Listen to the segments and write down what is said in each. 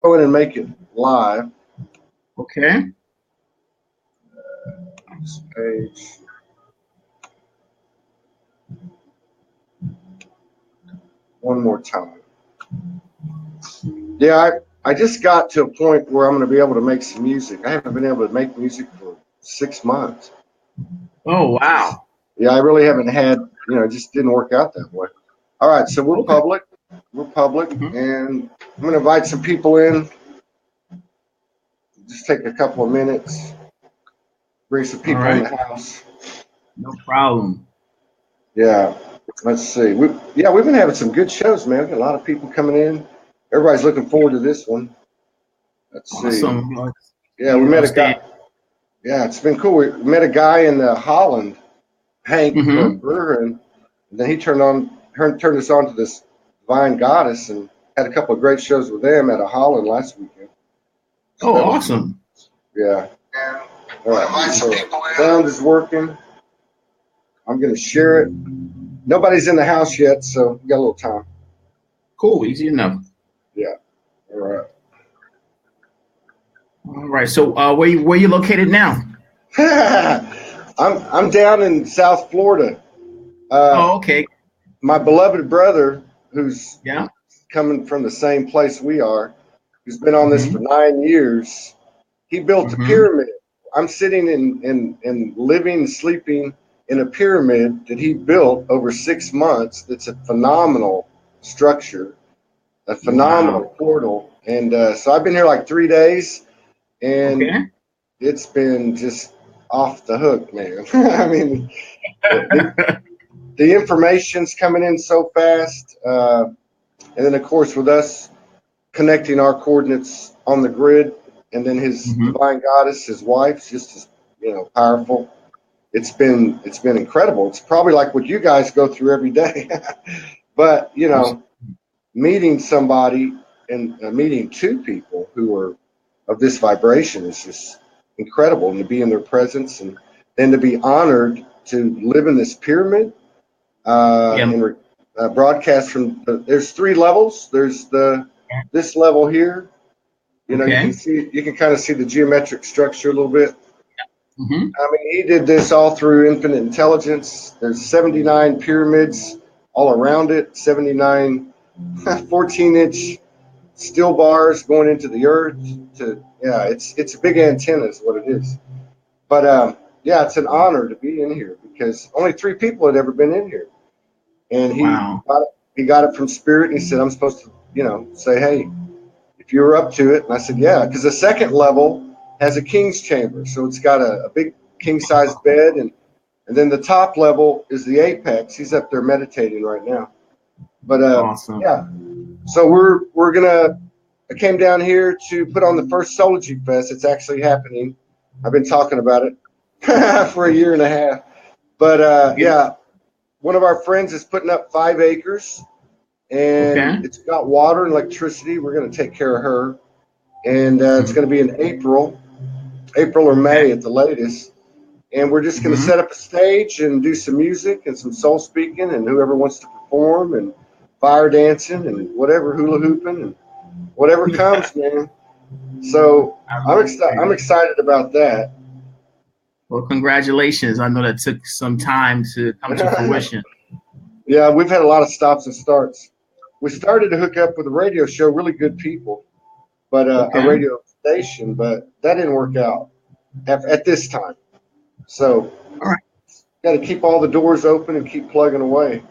go in and make it live. Okay. This page. One more time. Yeah, I just got to a point where I'm going to be able to make some music. I haven't been able to make music for 6 months. Oh, wow. Yeah, I really haven't had, it just didn't work out that way. All right, so we're public. We're public, and I'm going to invite some people in. Just take a couple of minutes, bring some people in the house. No problem. Yeah, let's see. We've been having some good shows, man. We've got a lot of people coming in. Everybody's looking forward to this one. Let's see. Yeah, we met a guy. Yeah, it's been cool. We met a guy in Holland, Hank from Bergen. And then he turned us on to this Divine Goddess and had a couple of great shows with them at a Holland last weekend. So awesome. Yeah. All right. So sound is working. I'm going to share it. Nobody's in the house yet, so we got a little time. Cool. Easy enough. Yeah. All right. All right. So where you located now? I'm down in South Florida. Okay. My beloved brother, who's coming from the same place we are, who's been on this for 9 years, he built a pyramid. I'm sitting and living, sleeping in a pyramid that he built over 6 months. It's a phenomenal structure, a phenomenal portal. And so I've been here like 3 days, and it's been just off the hook, man. I mean, the information's coming in so fast. And then, of course, with us connecting our coordinates on the grid, and then his Divine Goddess, his wife's just as powerful. It's been incredible. It's probably like what you guys go through every day. But, meeting somebody and meeting two people who are of this vibration is just incredible. And to be in their presence and then to be honored to live in this pyramid and broadcast from there's 3 levels. There's this level here. You can kind of see the geometric structure a little bit. I mean, he did this all through infinite intelligence. There's 79 pyramids all around it, 79 14-inch steel bars going into the earth. It's a big antenna is what it is. But it's an honor to be in here because only 3 people had ever been in here. And he got it from spirit, and he said, I'm supposed to, say, hey, if you're up to it. And I said, yeah, because the second level has a king's chamber. So it's got a big king-sized bed. And then the top level is the apex. He's up there meditating right now. But, awesome. So I came down here to put on the first Soulogy Fest. It's actually happening. I've been talking about it for a year and a half. But, one of our friends is putting up 5 acres. And it's got water and electricity. We're going to take care of her. And it's going to be in April or May at the latest. And we're just going to set up a stage and do some music and some soul speaking and whoever wants to perform and fire dancing and whatever, hula hooping and whatever comes, man. So I'm excited about that. Well, congratulations. I know that took some time to come to fruition. Yeah, we've had a lot of stops and starts. We started to hook up with a radio show, really good people, but a radio station, but that didn't work out at this time. So got to keep all the doors open and keep plugging away.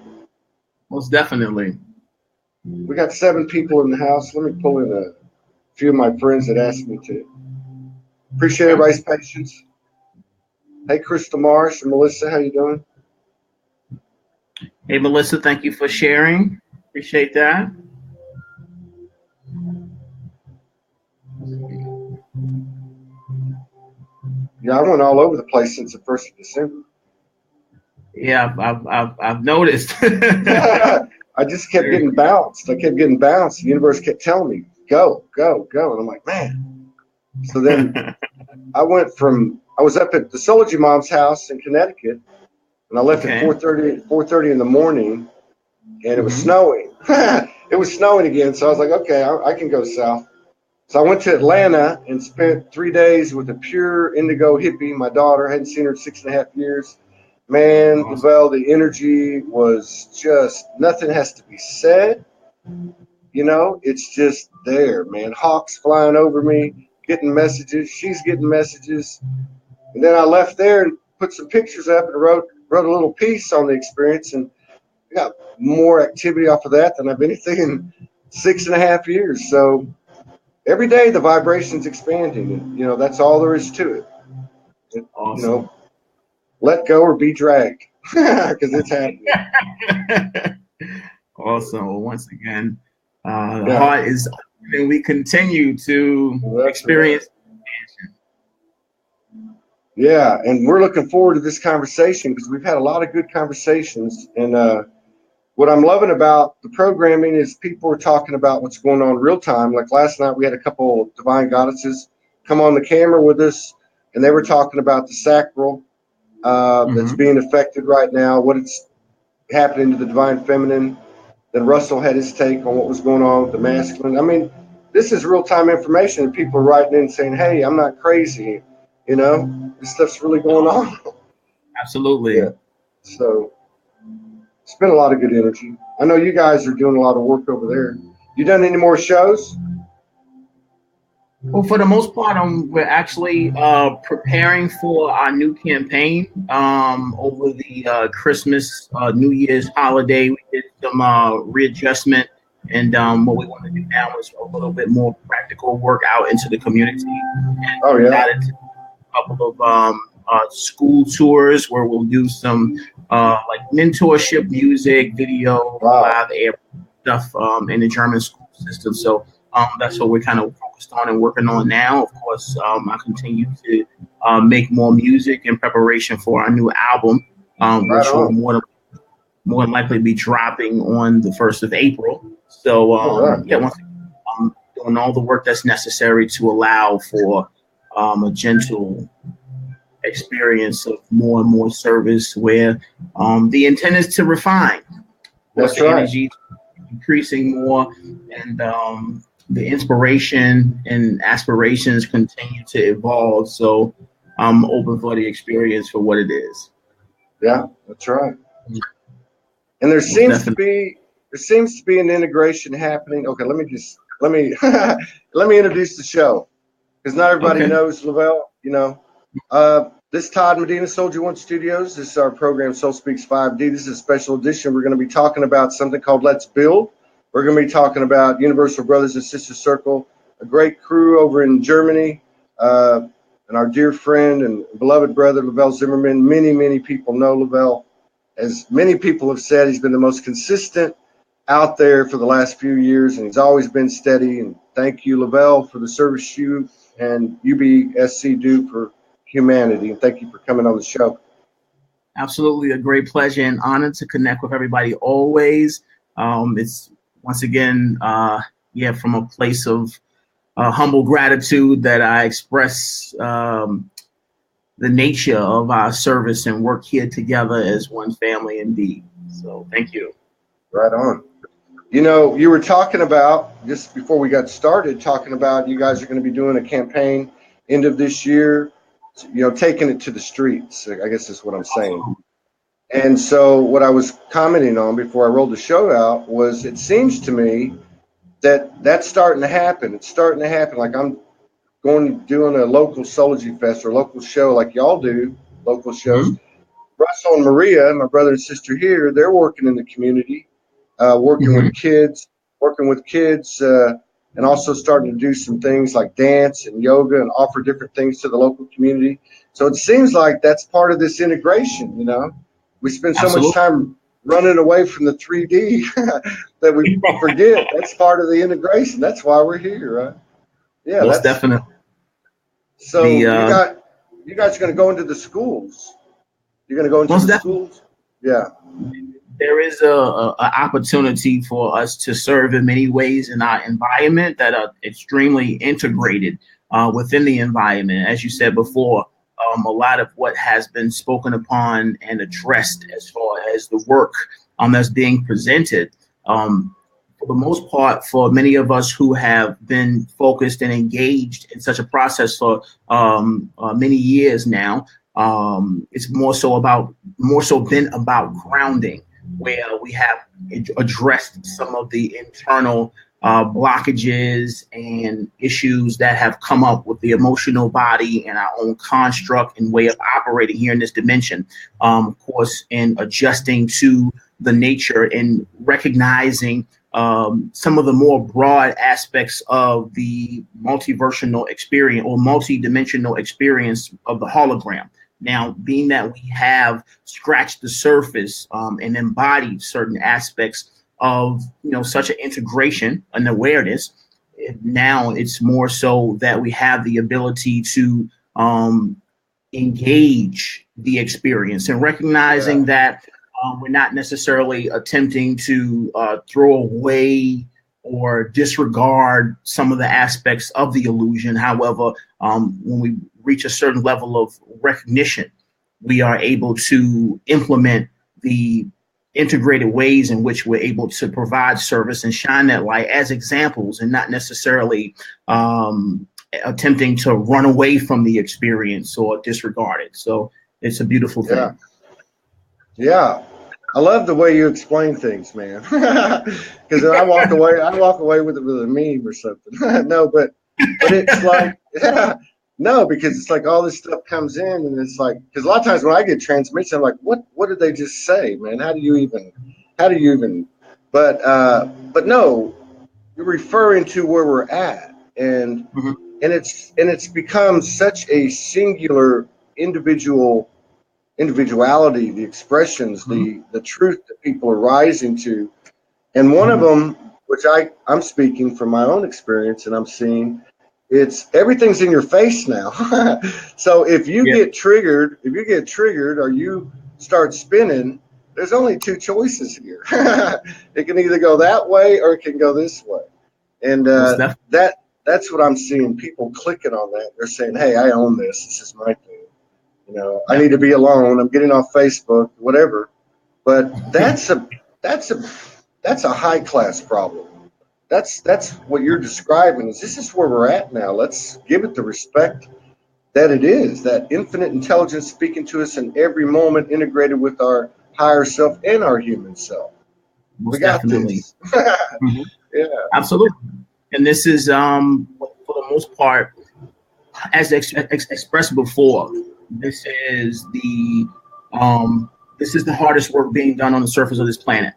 Most definitely. We got 7 people in the house. Let me pull in a few of my friends that asked me to. Appreciate everybody's patience. Hey, Krista Marsh and Melissa, how you doing? Hey, Melissa, thank you for sharing. Appreciate that. Yeah, I went all over the place since the 1st of December. Yeah, I've noticed. I just kept getting bounced. The universe kept telling me, go, go, go. And I'm like, man. So then I was up at the Soulogy mom's house in Connecticut, and I left at 4:30 in the morning, and it was snowing. It was snowing again, so I was like, okay, I can go south. So I went to Atlanta and spent 3 days with a pure indigo hippie. My daughter, hadn't seen her in 6.5 years. Man, Awesome. Lavelle, the energy was just, nothing has to be said. You know, it's just there, man. Hawks flying over me, getting messages. She's getting messages. And then I left there and put some pictures up and wrote a little piece on the experience. And I got more activity off of that than I've anything in 6.5 years. So every day the vibration's expanding, and you know that's all there is to it. Awesome. You know, let go or be dragged because it's happening. Awesome. Well, once again, the heart is open, and we continue to experience expansion. Yeah, and we're looking forward to this conversation because we've had a lot of good conversations. And what I'm loving about the programming is people are talking about what's going on real time. Like last night, we had a couple of divine goddesses come on the camera with us, and they were talking about the sacral that's being affected right now, what it's happening to the divine feminine. Then Russell had his take on what was going on with the masculine. I mean, this is real time information, and people are writing in saying, "Hey, I'm not crazy." You know, this stuff's really going on. Absolutely. Yeah. So it's been a lot of good energy. I know you guys are doing a lot of work over there. You done any more shows? Well, for the most part, we're actually preparing for our new campaign over the Christmas, New Year's holiday. We did some readjustment, and what we want to do now is a little bit more practical work out into the community. And got into a couple of school tours where we'll do some like mentorship music, video, live air stuff in the German school system. So that's what we're kind of focused on and working on now. Of course, I continue to make more music in preparation for our new album, which will more than likely be dropping on the 1st of April. So, yeah, once again, I'm doing all the work that's necessary to allow for a gentle experience of more and more service where the intent is to refine. That's right. Energy increasing more, and the inspiration and aspirations continue to evolve. So I'm open for the experience for what it is. Yeah, that's right. And there seems to be an integration happening. Okay, let me let me introduce the show because not everybody knows Lavelle. You know, this is Todd Medina, Soulogy One Studios. This is our program, Soul Speaks 5D. This is a special edition. We're going to be talking about something called Let's Build. We're going to be talking about Universal Brothers and Sisters Circle, a great crew over in Germany, and our dear friend and beloved brother, Lavelle Zimmerman. Many, many people know Lavelle. As many people have said, he's been the most consistent out there for the last few years, and he's always been steady. And thank you, Lavelle, for the service you and UBSC do for humanity. And thank you for coming on the show. Absolutely, a great pleasure and honor to connect with everybody always. It's once again, from a place of humble gratitude that I express the nature of our service and work here together as one family indeed. So thank you. Right on. You know, you were talking about, just before we got started, talking about you guys are going to be doing a campaign end of this year, you know, taking it to the streets, I guess is what I'm saying. And so what I was commenting on before I rolled the show out was it seems to me that that's starting to happen. It's starting to happen. Like I'm doing a local Soulogy Fest or local show like y'all do, local shows. Russell and Maria, my brother and sister here, they're working in the community, working with kids, and also starting to do some things like dance and yoga and offer different things to the local community. So it seems like that's part of this integration, you know. We spend so much time running away from the 3D that we forget that's part of the integration. That's why we're here, right? Yeah, most definitely. So you guys are going to go into the schools. You're going to go into the schools? Yeah. There is a opportunity for us to serve in many ways in our environment that are extremely integrated within the environment. As you said before, a lot of what has been spoken upon and addressed as far as the work that's being presented for the most part, for many of us who have been focused and engaged in such a process for many years now, it's more so been about grounding, where we have addressed some of the internal blockages and issues that have come up with the emotional body and our own construct and way of operating here in this dimension. Of course, in adjusting to the nature and recognizing some of the more broad aspects of the multiversional experience or multidimensional experience of the hologram. Now, being that we have scratched the surface and embodied certain aspects of such an integration and awareness, now it's more so that we have the ability to engage the experience and recognizing that we're not necessarily attempting to throw away or disregard some of the aspects of the illusion. However, when we reach a certain level of recognition, we are able to implement the integrated ways in which we're able to provide service and shine that light as examples, and not necessarily attempting to run away from the experience or disregard it. So it's a beautiful thing. Yeah. I love the way you explain things, man. Because I walk away with it with a meme or something. No, but it's like, no, because it's like all this stuff comes in, and it's like, because a lot of times when I get transmission, I'm like, what did they just say, man? How do you even? But no, you're referring to where we're at, and it's become such a singular individuality, the expressions, the truth that people are rising to. And one of them, which I'm speaking from my own experience and I'm seeing, it's everything's in your face now. So if you get triggered or you start spinning, there's only two choices here. It can either go that way or it can go this way. And that's what I'm seeing, people clicking on that. They're saying, hey, I own this. This is my thing. I need to be alone. I'm getting off Facebook, whatever. But that's a high class problem. That's what you're describing. This is where we're at now. Let's give it the respect that it is. That infinite intelligence speaking to us in every moment, integrated with our higher self and our human self. We got this. Yeah, absolutely. And this is, for the most part, as expressed before, this is the hardest work being done on the surface of this planet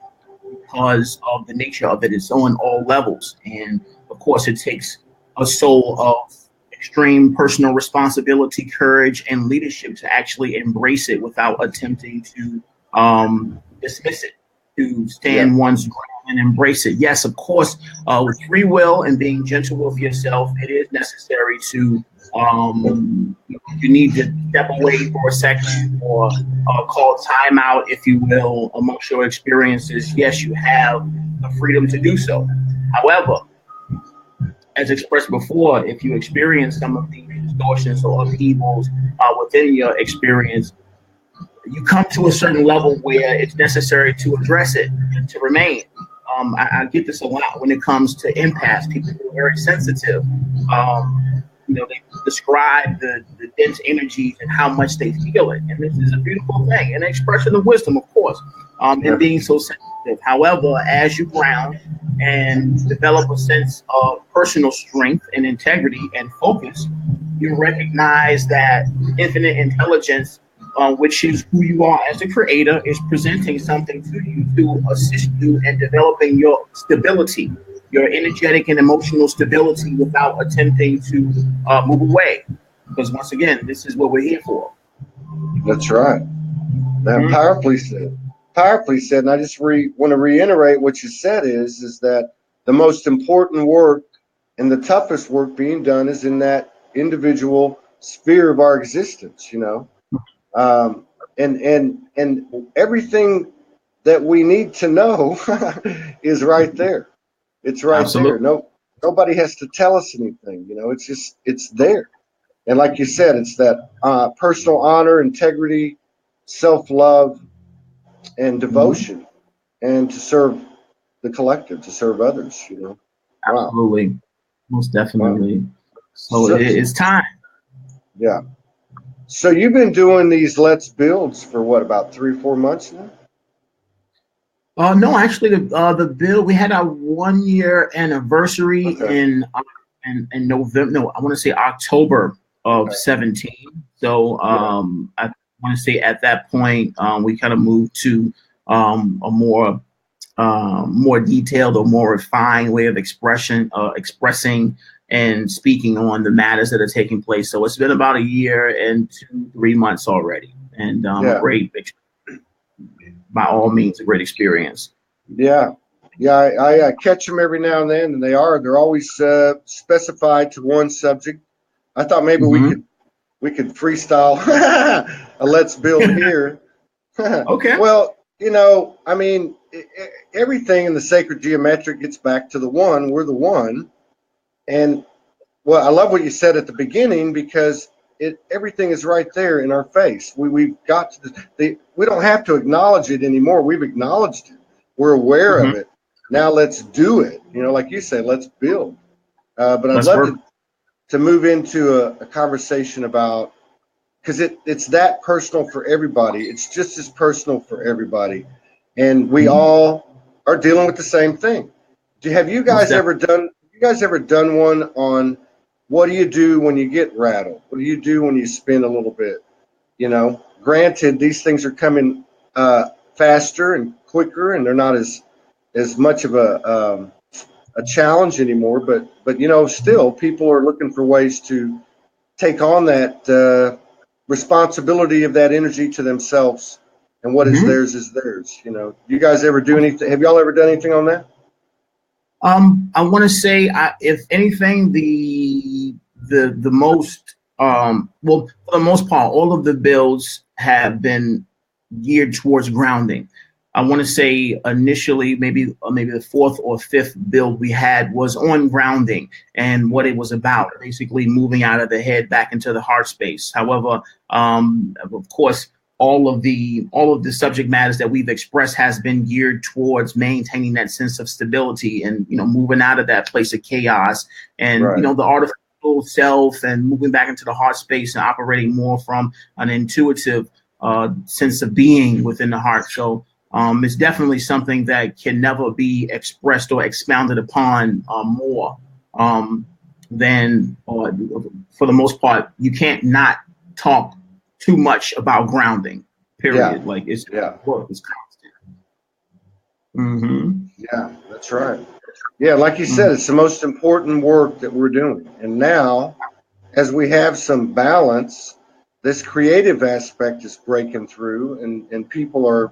because of the nature of it. It's on all levels, and of course, it takes a soul of extreme personal responsibility, courage, and leadership to actually embrace it without attempting to dismiss it, to stand one's ground and embrace it. Yes, of course, with free will and being gentle with yourself, it is necessary to you need to step away for a second or call time out, if you will, amongst your experiences. Yes, you have the freedom to do so. However, as expressed before, if you experience some of these distortions or upheavals within your experience, you come to a certain level where it's necessary to address it and to remain. I get this a lot when it comes to empaths. People who are very sensitive. They describe the dense energies and how much they feel it. And this is a beautiful thing, an expression of wisdom, of course, in being so sensitive. However, as you ground and develop a sense of personal strength and integrity and focus, you recognize that infinite intelligence, which is who you are as a creator, is presenting something to you to assist you in developing your stability, your energetic and emotional stability, without attempting to move away. Because once again, this is what we're here for. That's right. Now, powerfully said. Powerfully said. And I just want to reiterate what you said is that the most important work and the toughest work being done is in that individual sphere of our existence, and everything that we need to know is right there. It's right there. No, nobody has to tell us anything. It's there. And like you said, it's that personal honor, integrity, self-love, and devotion, and to serve the collective, to serve others, you know. Wow. Absolutely. Most definitely. Wow. So it's time. Yeah. So you've been doing these Let's Builds for what, about 3 or 4 months now? No, actually, the build, we had our 1 year anniversary in November. No, I want to say October of 17. So I want to say at that point we kind of moved to a more detailed or more refined way of expressing and speaking on the matters that are taking place. So it's been about 1 year and 2-3 months already, and by all means, a great experience. Yeah. I catch them every now and then, and they're always specified to one subject. I thought maybe we could freestyle a Let's Build here. Okay. Well, you know, I mean, everything in the sacred geometric gets back to the one. We're the one. And well, I love what you said at the beginning, because everything is right there in our face. We've got to, we don't have to acknowledge it anymore. We've acknowledged it. We're aware of it. Now let's do it. You know, like you say, let's build. But I'd love to move into a conversation about, because it's that personal for everybody. It's just as personal for everybody, and we all are dealing with the same thing. Have you guys ever done? You guys ever done one on what do you do when you get rattled? What do you do when you spin a little bit? You know, granted, these things are coming faster and quicker, and they're not as much of a challenge anymore. But you know, still, people are looking for ways to take on that responsibility of that energy to themselves, and what is theirs. You know, you guys ever do anything? Have y'all ever done anything on that? I want to say, if anything, the most well, for the most part, all of the builds have been geared towards grounding. I want to say initially, maybe the 4th or 5th build we had was on grounding and what it was about, basically moving out of the head back into the heart space. However, of course, all of the subject matters that we've expressed has been geared towards maintaining that sense of stability and, you know, moving out of that place of chaos and, you know, the artificial self, and moving back into the heart space and operating more from an intuitive sense of being within the heart. So it's definitely something that can never be expressed or expounded upon more than, for the most part, you can't not talk too much about grounding, period. Like it's work is constant. Yeah, that's right. Yeah, like you said, it's the most important work that we're doing. And now, as we have some balance, this creative aspect is breaking through, and people are,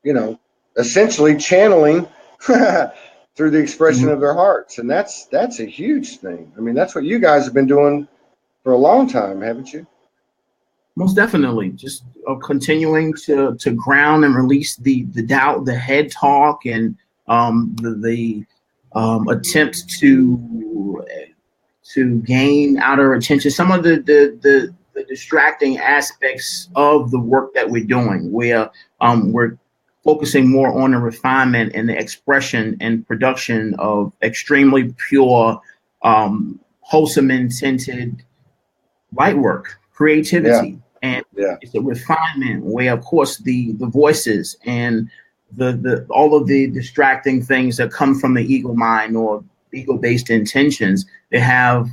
you know, essentially channeling through the expression of their hearts. And that's a huge thing. I mean, that's what you guys have been doing for a long time, haven't you? Most definitely, just continuing to ground and release the doubt, the head talk, and the attempt to gain outer attention. Some of the distracting aspects of the work that we're doing, where we're focusing more on the refinement and the expression and production of extremely pure, wholesome intended light work, creativity. And it's a refinement where, of course, the voices and the all of the distracting things that come from the ego mind or ego-based intentions, they're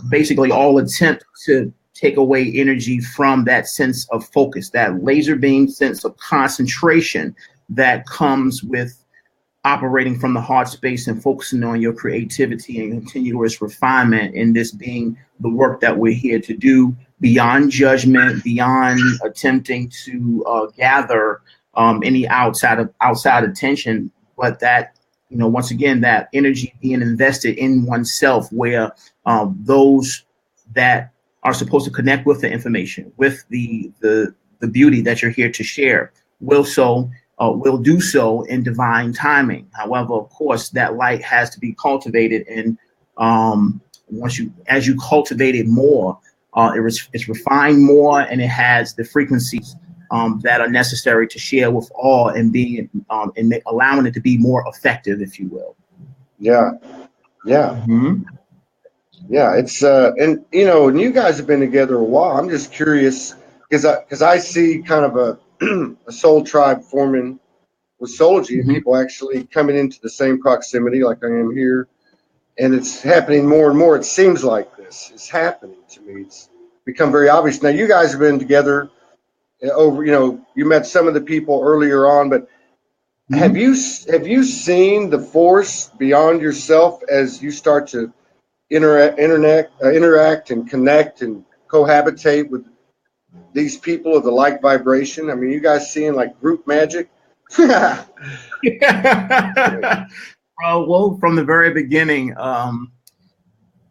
basically all attempt to take away energy from that sense of focus, that laser beam sense of concentration that comes with operating from the heart space and focusing on your creativity and continuous refinement, in this being the work that we're here to do, beyond judgment, beyond attempting to gather any outside attention, but that, you know, once again, that energy being invested in oneself, where those that are supposed to connect with the information, with the beauty that you're here to share, will do so in divine timing. However, of course, that light has to be cultivated, and as you cultivate it more, it's refined more, and it has the frequencies that are necessary to share with all and being allowing it to be more effective, if you will. Yeah. Mm-hmm. Yeah, it's and and you guys have been together a while. I'm just curious because I see kind of a soul tribe forming with Soulogy, and people actually coming into the same proximity like I am here, and it's happening more and more. It seems like this is happening to me. It's become very obvious. Now you guys have been together over. You met some of the people earlier on, but have you seen the force beyond yourself as you start to interact and connect and cohabitate with these people of the like vibration? I mean, you guys seeing like group magic? Well, from the very beginning,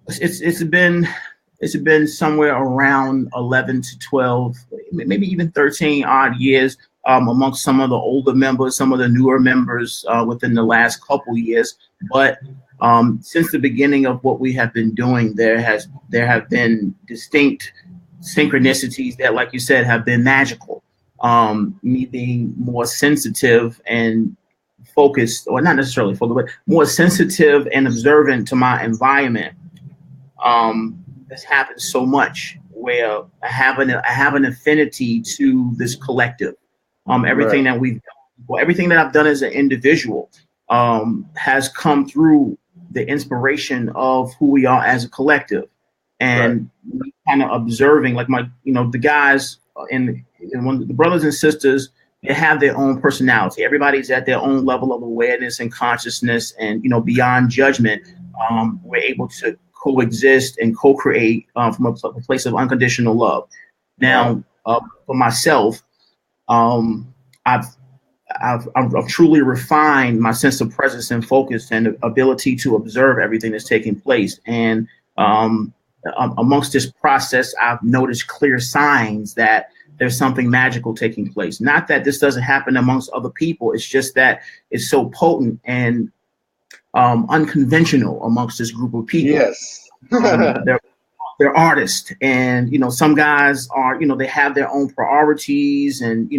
it's been somewhere around 11 to 12, maybe even 13 odd years amongst some of the older members, some of the newer members within the last couple years. But since the beginning of what we have been doing, there have been distinct synchronicities that, like you said, have been magical. Me being more sensitive and focused, or not necessarily focused, but more sensitive and observant to my environment. This happens so much where I have an affinity to this collective. Everything that everything that I've done as an individual has come through the inspiration of who we are as a collective, and kind of observing, like the guys and the brothers and sisters, they have their own personality. Everybody's at their own level of awareness and consciousness, and beyond judgment, we're able to coexist and co-create from a place of unconditional love. Now, for myself, I've truly refined my sense of presence and focus and ability to observe everything that's taking place. And amongst this process, I've noticed clear signs that there's something magical taking place. Not that this doesn't happen amongst other people. It's just that it's so potent and unconventional amongst this group of people. Yes. They're artists, and some guys are, they have their own priorities, and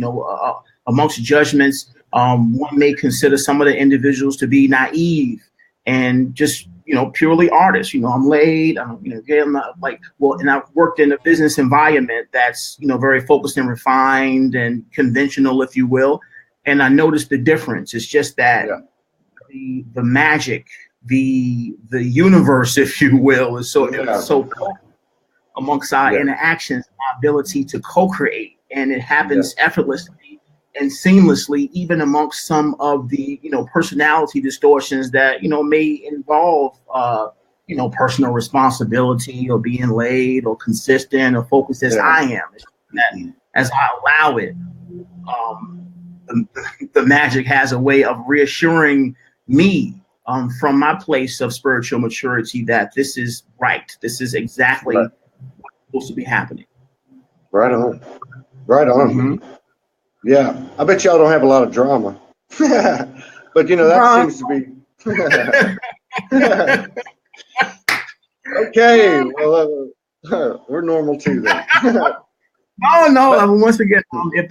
amongst judgments, one may consider some of the individuals to be naive and just purely artists. I'm laid, I'm not and I've worked in a business environment that's very focused and refined and conventional, if you will, and I noticed the difference. It's just that the magic, the universe, if you will, is so potent amongst our interactions, our ability to co-create, and it happens effortlessly and seamlessly, even amongst some of the personality distortions that may involve personal responsibility or being laid or consistent or focused as I am. That as I allow it, the magic has a way of reassuring me from my place of spiritual maturity that this is right. This is exactly what's supposed to be happening. Right on. Mm-hmm. Yeah, I bet y'all don't have a lot of drama, but that seems to be okay. Well, we're normal too then. No. But, once again, if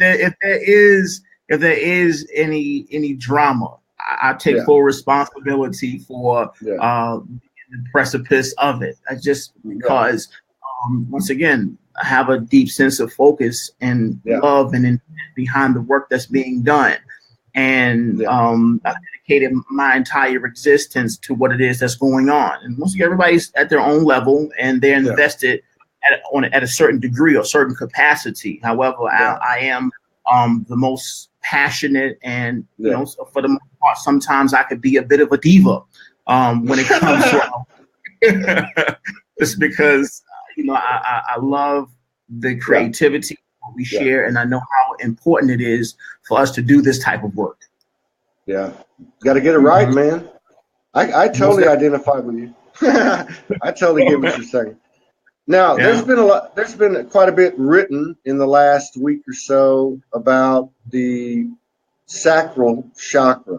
there is any drama, I take full responsibility for the precipice of it. Because once again, I have a deep sense of focus and love and intent behind the work that's being done. And I dedicated my entire existence to what it is that's going on. And once again, everybody's at their own level and they're invested at a certain degree or certain capacity. However, I am the most passionate, and for the most part, sometimes I could be a bit of a diva when it comes to just because I love the creativity we share, and I know how important it is for us to do this type of work. Yeah, got to get it right, man. I totally identify with you. I totally get what you're saying. Now, there's been quite a bit written in the last week or so about the sacral chakra,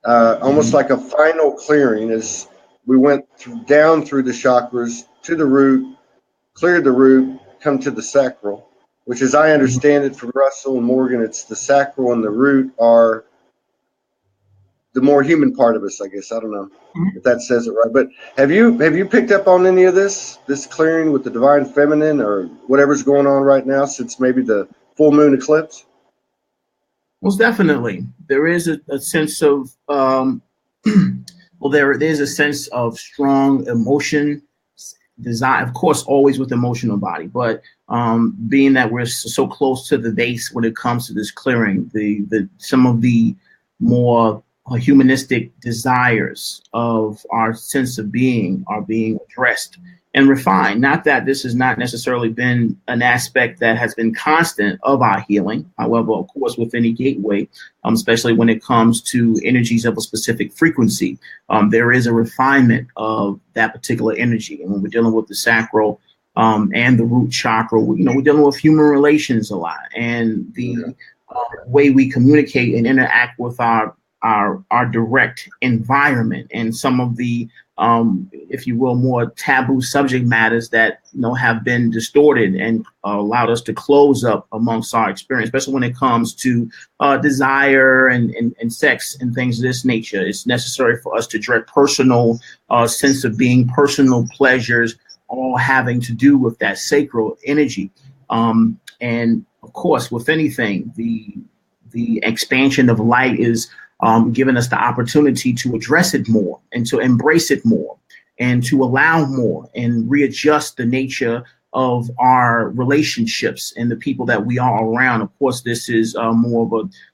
almost like a final clearing as we went down through the chakras to the root, cleared the root, come to the sacral which, as I understand it from Russell and Morgan, it's the sacral and the root are the more human part of us, I guess. I don't know if that says it right, but have you picked up on any of this clearing with the divine feminine or whatever's going on right now since maybe the full moon eclipse? Most definitely, there is a sense of well, there's a sense of strong emotion, desire, of course, always with the emotional body, but being that we're so close to the base when it comes to this clearing, some of the more humanistic desires of our sense of being are being addressed and refined. Not that this has not necessarily been an aspect that has been constant of our healing. However, of course, with any gateway, especially when it comes to energies of a specific frequency, there is a refinement of that particular energy. And when we're dealing with the sacral and the root chakra, we're dealing with human relations a lot, and the way we communicate and interact with our direct environment, and some of the if you will, more taboo subject matters that have been distorted and allowed us to close up amongst our experience, especially when it comes to desire and sex and things of this nature. It's necessary for us to direct personal sense of being, personal pleasures, all having to do with that sacral energy. And of course, with anything, the expansion of light is giving us the opportunity to address it more and to embrace it more and to allow more and readjust the nature of our relationships and the people that we are around. Of course, this is more of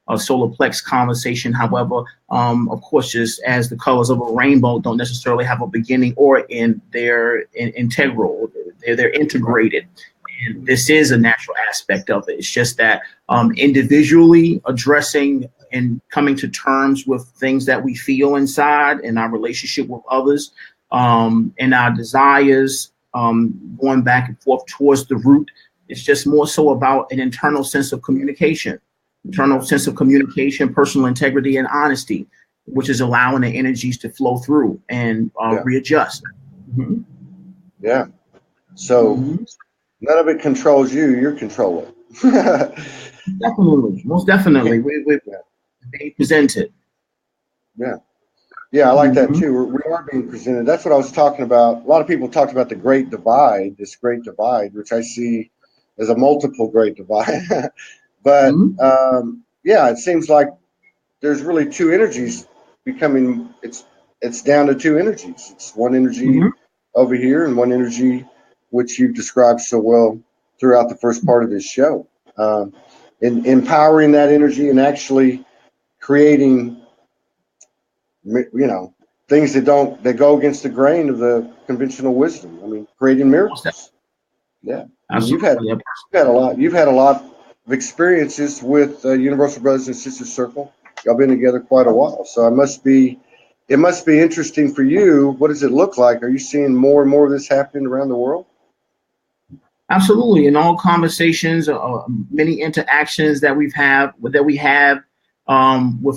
a solar plex conversation. However, of course, just as the colors of a rainbow don't necessarily have a beginning or end, they're integral, they're integrated. And this is a natural aspect of it. It's just that individually addressing and coming to terms with things that we feel inside and our relationship with others and our desires, going back and forth towards the root. It's just more so about an internal sense of communication, personal integrity and honesty, which is allowing the energies to flow through and readjust. Mm-hmm. Yeah. So none of it controls you. You're controlling. Definitely. Most definitely. We're being presented. Yeah. Yeah, I like that too. We are being presented. That's what I was talking about. A lot of people talked about the great divide, which I see as a multiple great divide. But it seems like there's really two energies becoming, it's down to two energies. It's one energy over here and one energy which you've described so well throughout the first part of this show. In empowering that energy and actually creating things that go against the grain of the conventional wisdom. I mean, creating miracles. Yeah. You've had a lot of experiences with Universal Brothers and Sisters Circle. Y'all been together quite a while. So it must be interesting for you. What does it look like? Are you seeing more and more of this happening around the world? Absolutely. In all conversations, many interactions that we have with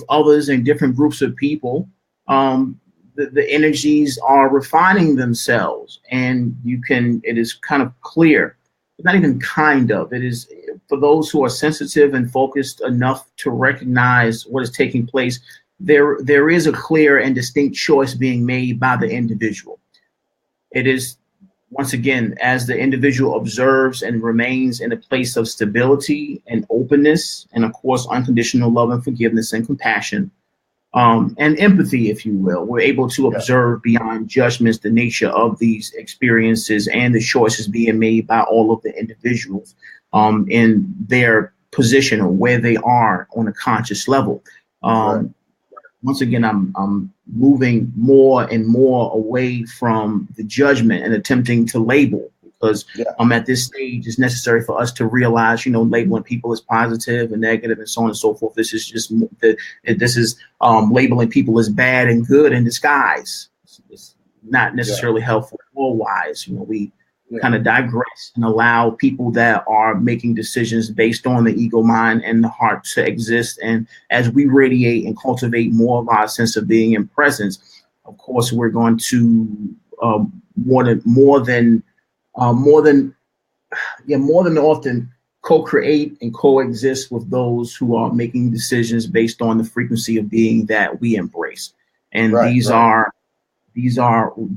others and different groups of people, the energies are refining themselves, and it is kind of clear, but not even kind of, it is for those who are sensitive and focused enough to recognize what is taking place. There is a clear and distinct choice being made by the individual. It is, once again, as the individual observes and remains in a place of stability and openness, and of course, unconditional love and forgiveness and compassion, and empathy, if you will, we're able to observe beyond judgments the nature of these experiences and the choices being made by all of the individuals in their position or where they are on a conscious level. Once again, I'm moving more and more away from the judgment and attempting to label, because at this stage it's necessary for us to realize, labeling people as positive and negative and so on and so forth. This is just labeling people as bad and good in disguise. It's not necessarily helpful or wise. We kind of digress and allow people that are making decisions based on the ego mind and the heart to exist. And as we radiate and cultivate more of our sense of being and presence, of course, we're going to more than often co-create and coexist with those who are making decisions based on the frequency of being that we embrace. And these are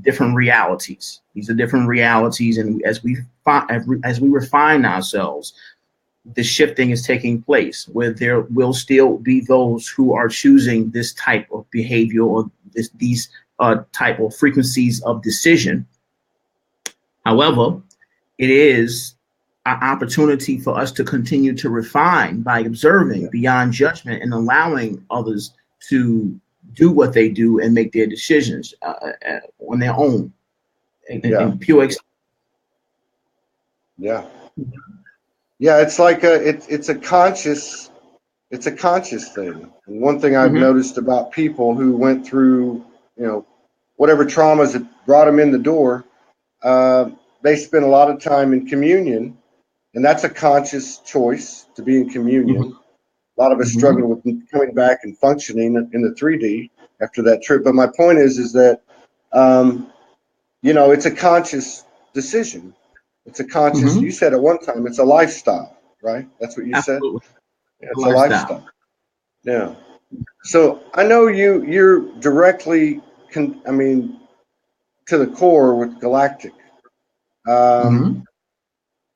different realities. These are different realities, and as we refine ourselves, the shifting is taking place, where there will still be those who are choosing this type of behavior or these type of frequencies of decision. However, it is an opportunity for us to continue to refine by observing beyond judgment and allowing others to do what they do and make their decisions on their own in pure it's like it's a conscious thing. And one thing I've noticed about people who went through, whatever traumas that brought them in the door, they spend a lot of time in communion, and that's a conscious choice to be in communion. A lot of us struggle with coming back and functioning in the 3D after that trip. But my point is that, it's a conscious decision. It's a conscious, you said at one time, it's a lifestyle, right? That's what you Absolutely. said? Yeah, it's a lifestyle. Yeah. So I know you're directly, to the core with Galactic.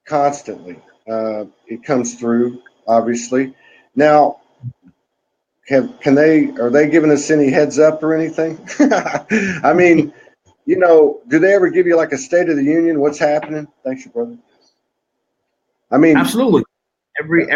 Constantly. It comes through, obviously. Now, are they giving us any heads up or anything? I mean, do they ever give you like a State of the Union? What's happening? Thanks, your brother. I mean, absolutely. Every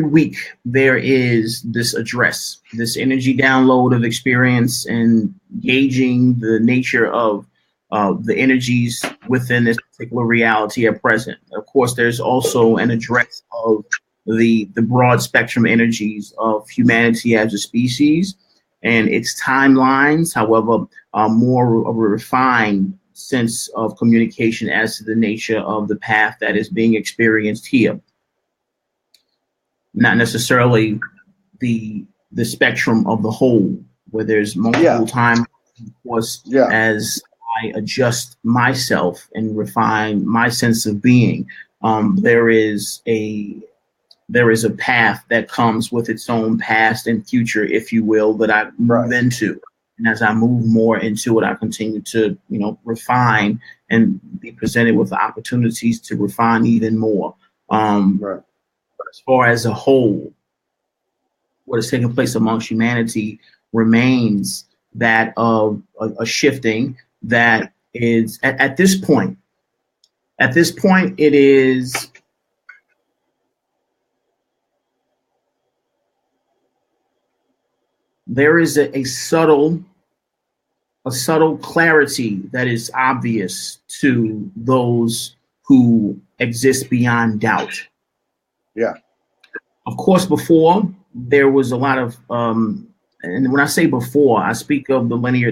week there is this address, this energy download of experience and gauging the nature of the energies within this particular reality at present. Of course, there's also an address of the broad spectrum energies of humanity as a species and its timelines. However, more of a refined sense of communication as to the nature of the path that is being experienced here. Not necessarily the spectrum of the whole, where there's multiple times. Of course, as I adjust myself and refine my sense of being, there is a path that comes with its own past and future, if you will, that I move into. And as I move more into it, I continue to, refine and be presented with the opportunities to refine even more. As far as a whole, what is taking place amongst humanity remains that of a shifting that is at this point. At this point, it is there is a subtle clarity that is obvious to those who exist beyond doubt. Yeah. Of course, before there was a lot of, and when I say before, I speak of the linear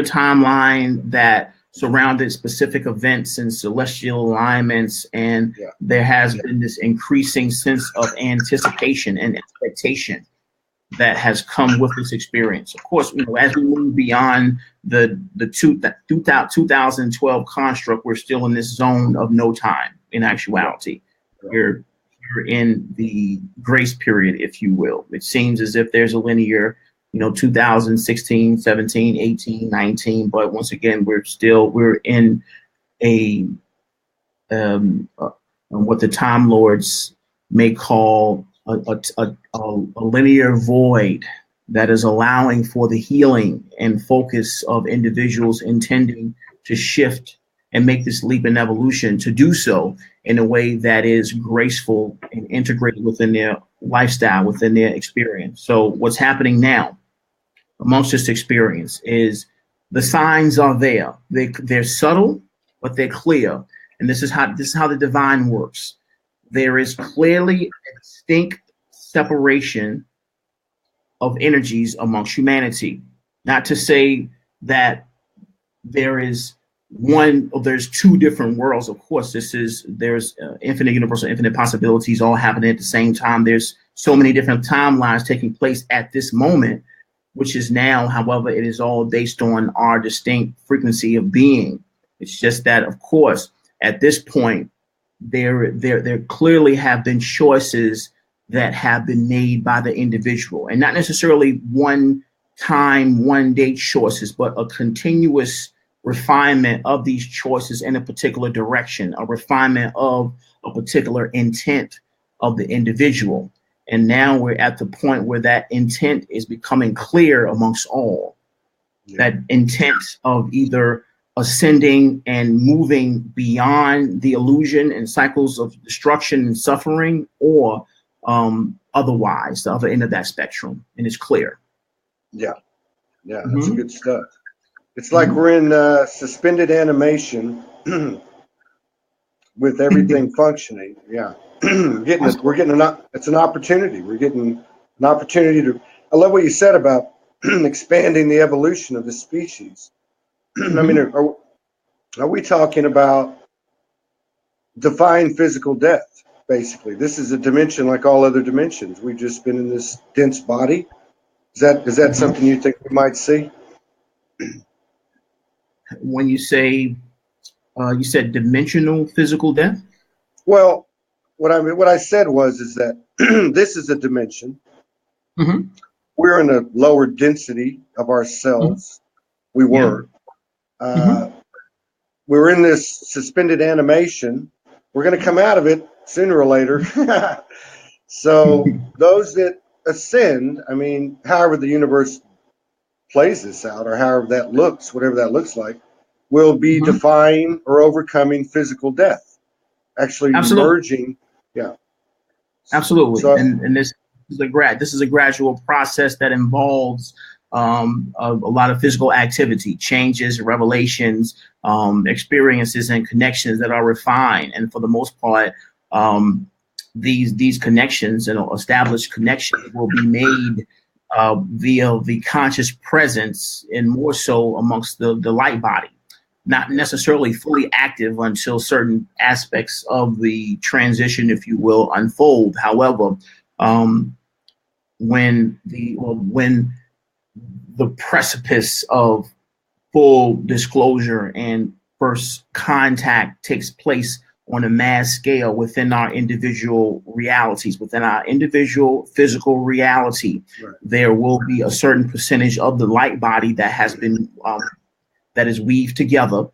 timeline that surrounded specific events and celestial alignments, and there has been this increasing sense of anticipation and expectation that has come with this experience. Of course, as we move beyond the 2012 construct, we're still in this zone of no time. In actuality, we're in the grace period, if you will. It seems as if there's a linear, 2016, 17, 18, 19, but once again, we're in a what the Time Lords may call a linear void that is allowing for the healing and focus of individuals intending to shift and make this leap in evolution, to do so in a way that is graceful and integrated within their lifestyle, within their experience. So what's happening now amongst this experience is the signs are there. They're subtle, but they're clear. And this is how the divine works. There is clearly a distinct separation of energies amongst humanity. Not to say that there's two different worlds. Of course, there's infinite universal, infinite possibilities all happening at the same time. There's so many different timelines taking place at this moment, which is now, however, it is all based on our distinct frequency of being. It's just that, of course, at this point, there clearly have been choices that have been made by the individual, and not necessarily one time, one day choices, but a continuous refinement of these choices in a particular direction, a refinement of a particular intent of the individual. And now we're at the point where that intent is becoming clear amongst all. That intent of either ascending and moving beyond the illusion and cycles of destruction and suffering, or otherwise, the other end of that spectrum, and it's clear. Yeah, that's good stuff. It's like we're in suspended animation with everything functioning. Yeah, it's an opportunity. We're getting an opportunity to. I love what you said about expanding the evolution of the species. I mean, are we talking about defying physical death? Basically, this is a dimension like all other dimensions. We've just been in this dense body. Is that something you think we might see? When you say, you said dimensional physical death? Well, what I said is that this is a dimension. We're in a lower density of ourselves. We were. We're in this suspended animation. We're going to come out of it sooner or later. So those that ascend, I mean, however the universe plays this out, or however that looks, whatever that looks like, will be defying or overcoming physical death. Actually merging. Yeah. Absolutely. So, and this is a gradual process that involves a lot of physical activity, changes, revelations, experiences, and connections that are refined. And for the most part, these connections and established connections will be made via the conscious presence, and more so amongst the light body, not necessarily fully active until certain aspects of the transition, if you will, unfold. However, when the precipice of full disclosure and first contact takes place on a mass scale within our individual realities, within our individual physical reality, there will be a certain percentage of the light body that has been that is weaved together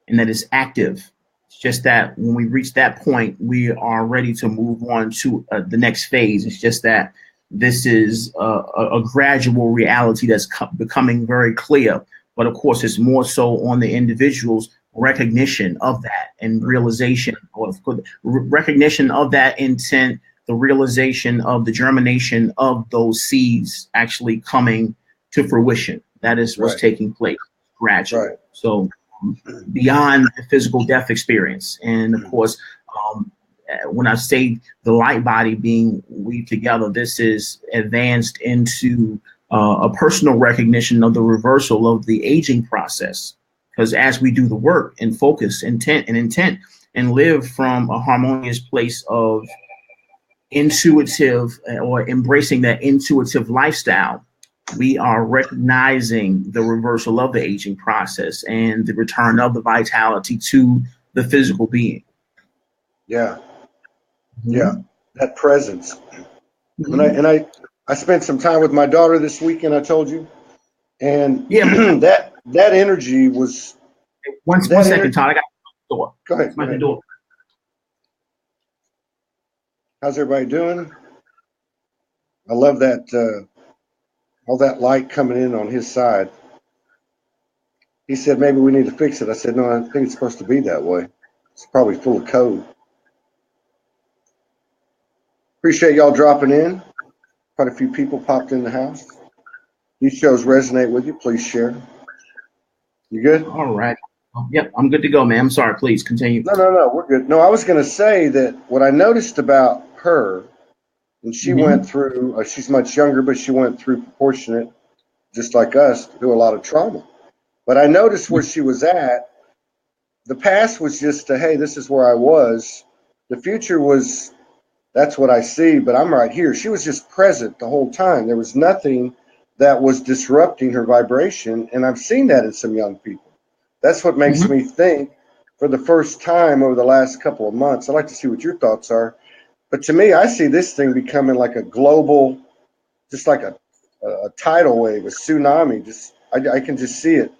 and that is active. It's just that when we reach that point, we are ready to move on to the next phase. It's just that this is a gradual reality that's becoming very clear. But of course, it's more so on the individual's recognition of that and realization, or recognition of that intent, the realization of the germination of those seeds actually coming to fruition. That is what's taking place gradually. So beyond the physical death experience. And of course, when I say the light body being weaved together, this is advanced into a personal recognition of the reversal of the aging process. Because as we do the work and focus, intent, and live from a harmonious place of intuitive, or embracing that intuitive lifestyle, we are recognizing the reversal of the aging process and the return of the vitality to the physical being. Yeah. That presence. And I spent some time with my daughter this weekend, I told you, and that energy was. One second, Todd. I got the door. Go ahead. The door. How's everybody doing? I love that. All that light coming in on his side. He said maybe we need to fix it. I said no, I think it's supposed to be that way. It's probably full of code. Appreciate y'all dropping in. Quite a few people popped in the house. These shows resonate with you. Please share. You good? All right. Yep, I'm good to go, man. I'm sorry. Please continue. No, we're good. No, I was going to say that what I noticed about her, and she went through, she's much younger, but she went through proportionate, just like us, through a lot of trauma. But I noticed where she was at. The past was just, hey, this is where I was. The future was, that's what I see, but I'm right here. She was just present the whole time. There was nothing that was disrupting her vibration, and I've seen that in some young people. That's what makes me think for the first time over the last couple of months. I'd like to see what your thoughts are. But to me, I see this thing becoming like a global, just like a tidal wave, a tsunami. I can just see it.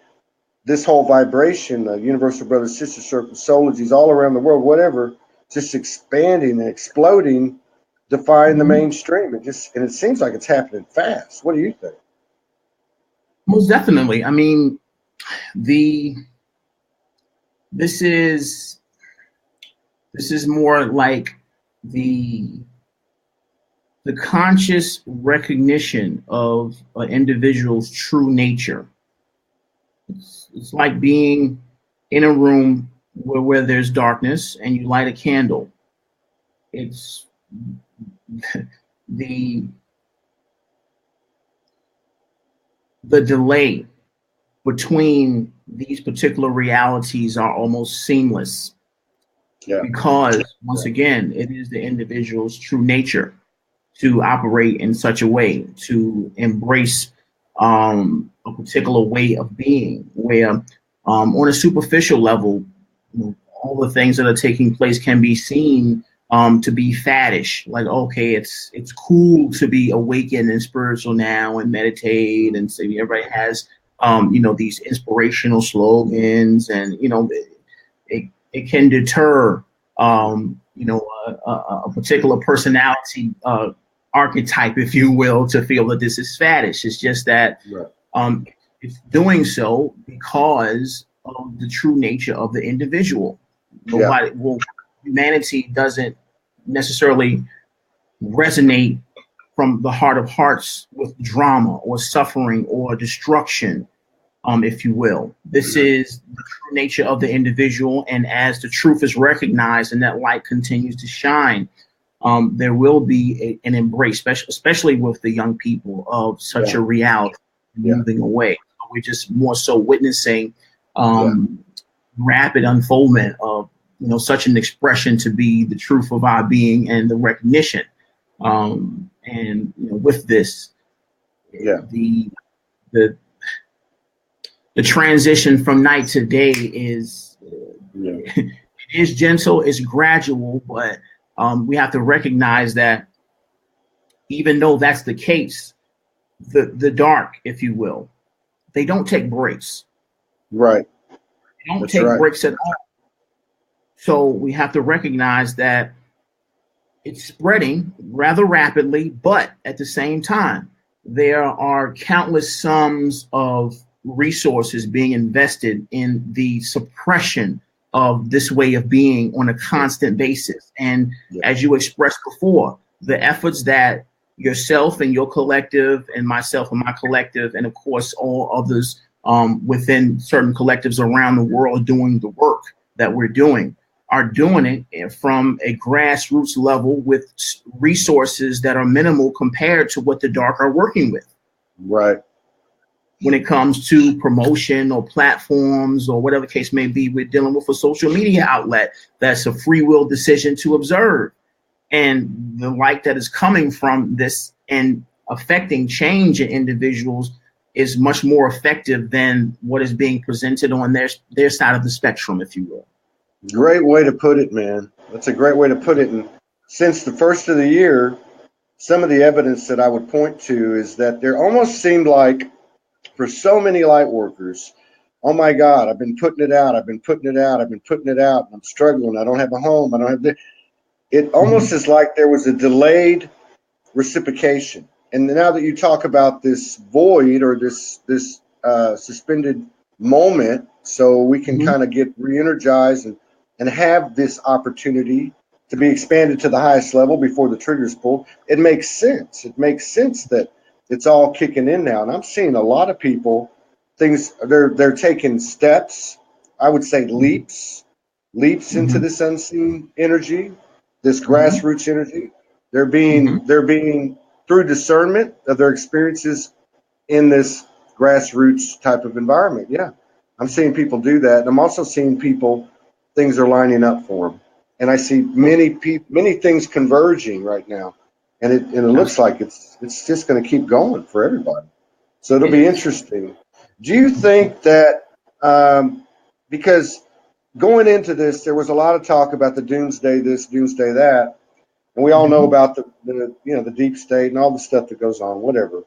This whole vibration, the Universal Brothers Sister Circle, Soulogies all around the world, whatever, just expanding and exploding, defying the mainstream. And it seems like it's happening fast. What do you think? Most definitely. I mean, this is more like the conscious recognition of an individual's true nature. It's like being in a room where there's darkness and you light a candle. It's the delay between these particular realities are almost seamless. Yeah. Because once again, it is the individual's true nature to operate in such a way, to embrace a particular way of being, where on a superficial level, all the things that are taking place can be seen to be faddish. Like, okay, it's cool to be awakened and spiritual now and meditate, and so everybody has these inspirational slogans, and it can deter a particular personality archetype, if you will, to feel that this is faddish. It's just that it's doing so because of the true nature of the individual. Humanity doesn't necessarily resonate from the heart of hearts with drama or suffering or destruction, if you will. This is the true nature of the individual, and as the truth is recognized and that light continues to shine, there will be an embrace, especially with the young people, of such a reality moving away. We're just more so witnessing rapid unfoldment of such an expression to be the truth of our being and the recognition. And with this, the transition from night to day is it is gentle, it's gradual, but we have to recognize that even though that's the case, the dark, if you will, they don't take breaks. Right. They don't take breaks at all. So we have to recognize that it's spreading rather rapidly, but at the same time, there are countless sums of resources being invested in the suppression of this way of being on a constant basis. And as you expressed before, the efforts that yourself and your collective and myself and my collective, and of course all others within certain collectives around the world doing the work that we're doing, are doing it from a grassroots level with resources that are minimal compared to what the dark are working with. Right. When it comes to promotion or platforms or whatever the case may be, we're dealing with a social media outlet that's a free will decision to observe. And the light that is coming from this and affecting change in individuals is much more effective than what is being presented on their side of the spectrum, if you will. Great way to put it, man. That's a great way to put it. And since the first of the year, some of the evidence that I would point to is that there almost seemed like, for so many light workers, oh my God, I've been putting it out, and I'm struggling. I don't have a home. I don't have this. It almost is like there was a delayed reciprocation. And now that you talk about this void or this suspended moment, so we can kind of get re-energized and have this opportunity to be expanded to the highest level before the trigger's pulled, it makes sense. It makes sense that it's all kicking in now. And I'm seeing a lot of people, they're taking steps, I would say leaps into this unseen energy, this grassroots energy. They're being through discernment of their experiences in this grassroots type of environment. Yeah, I'm seeing people do that. And I'm also seeing things are lining up for them. And I see many things converging right now. And it looks like it's just going to keep going for everybody. So it'll be interesting. Do you think that because going into this, there was a lot of talk about the doomsday this, doomsday that, and we all know about the deep state and all the stuff that goes on, whatever.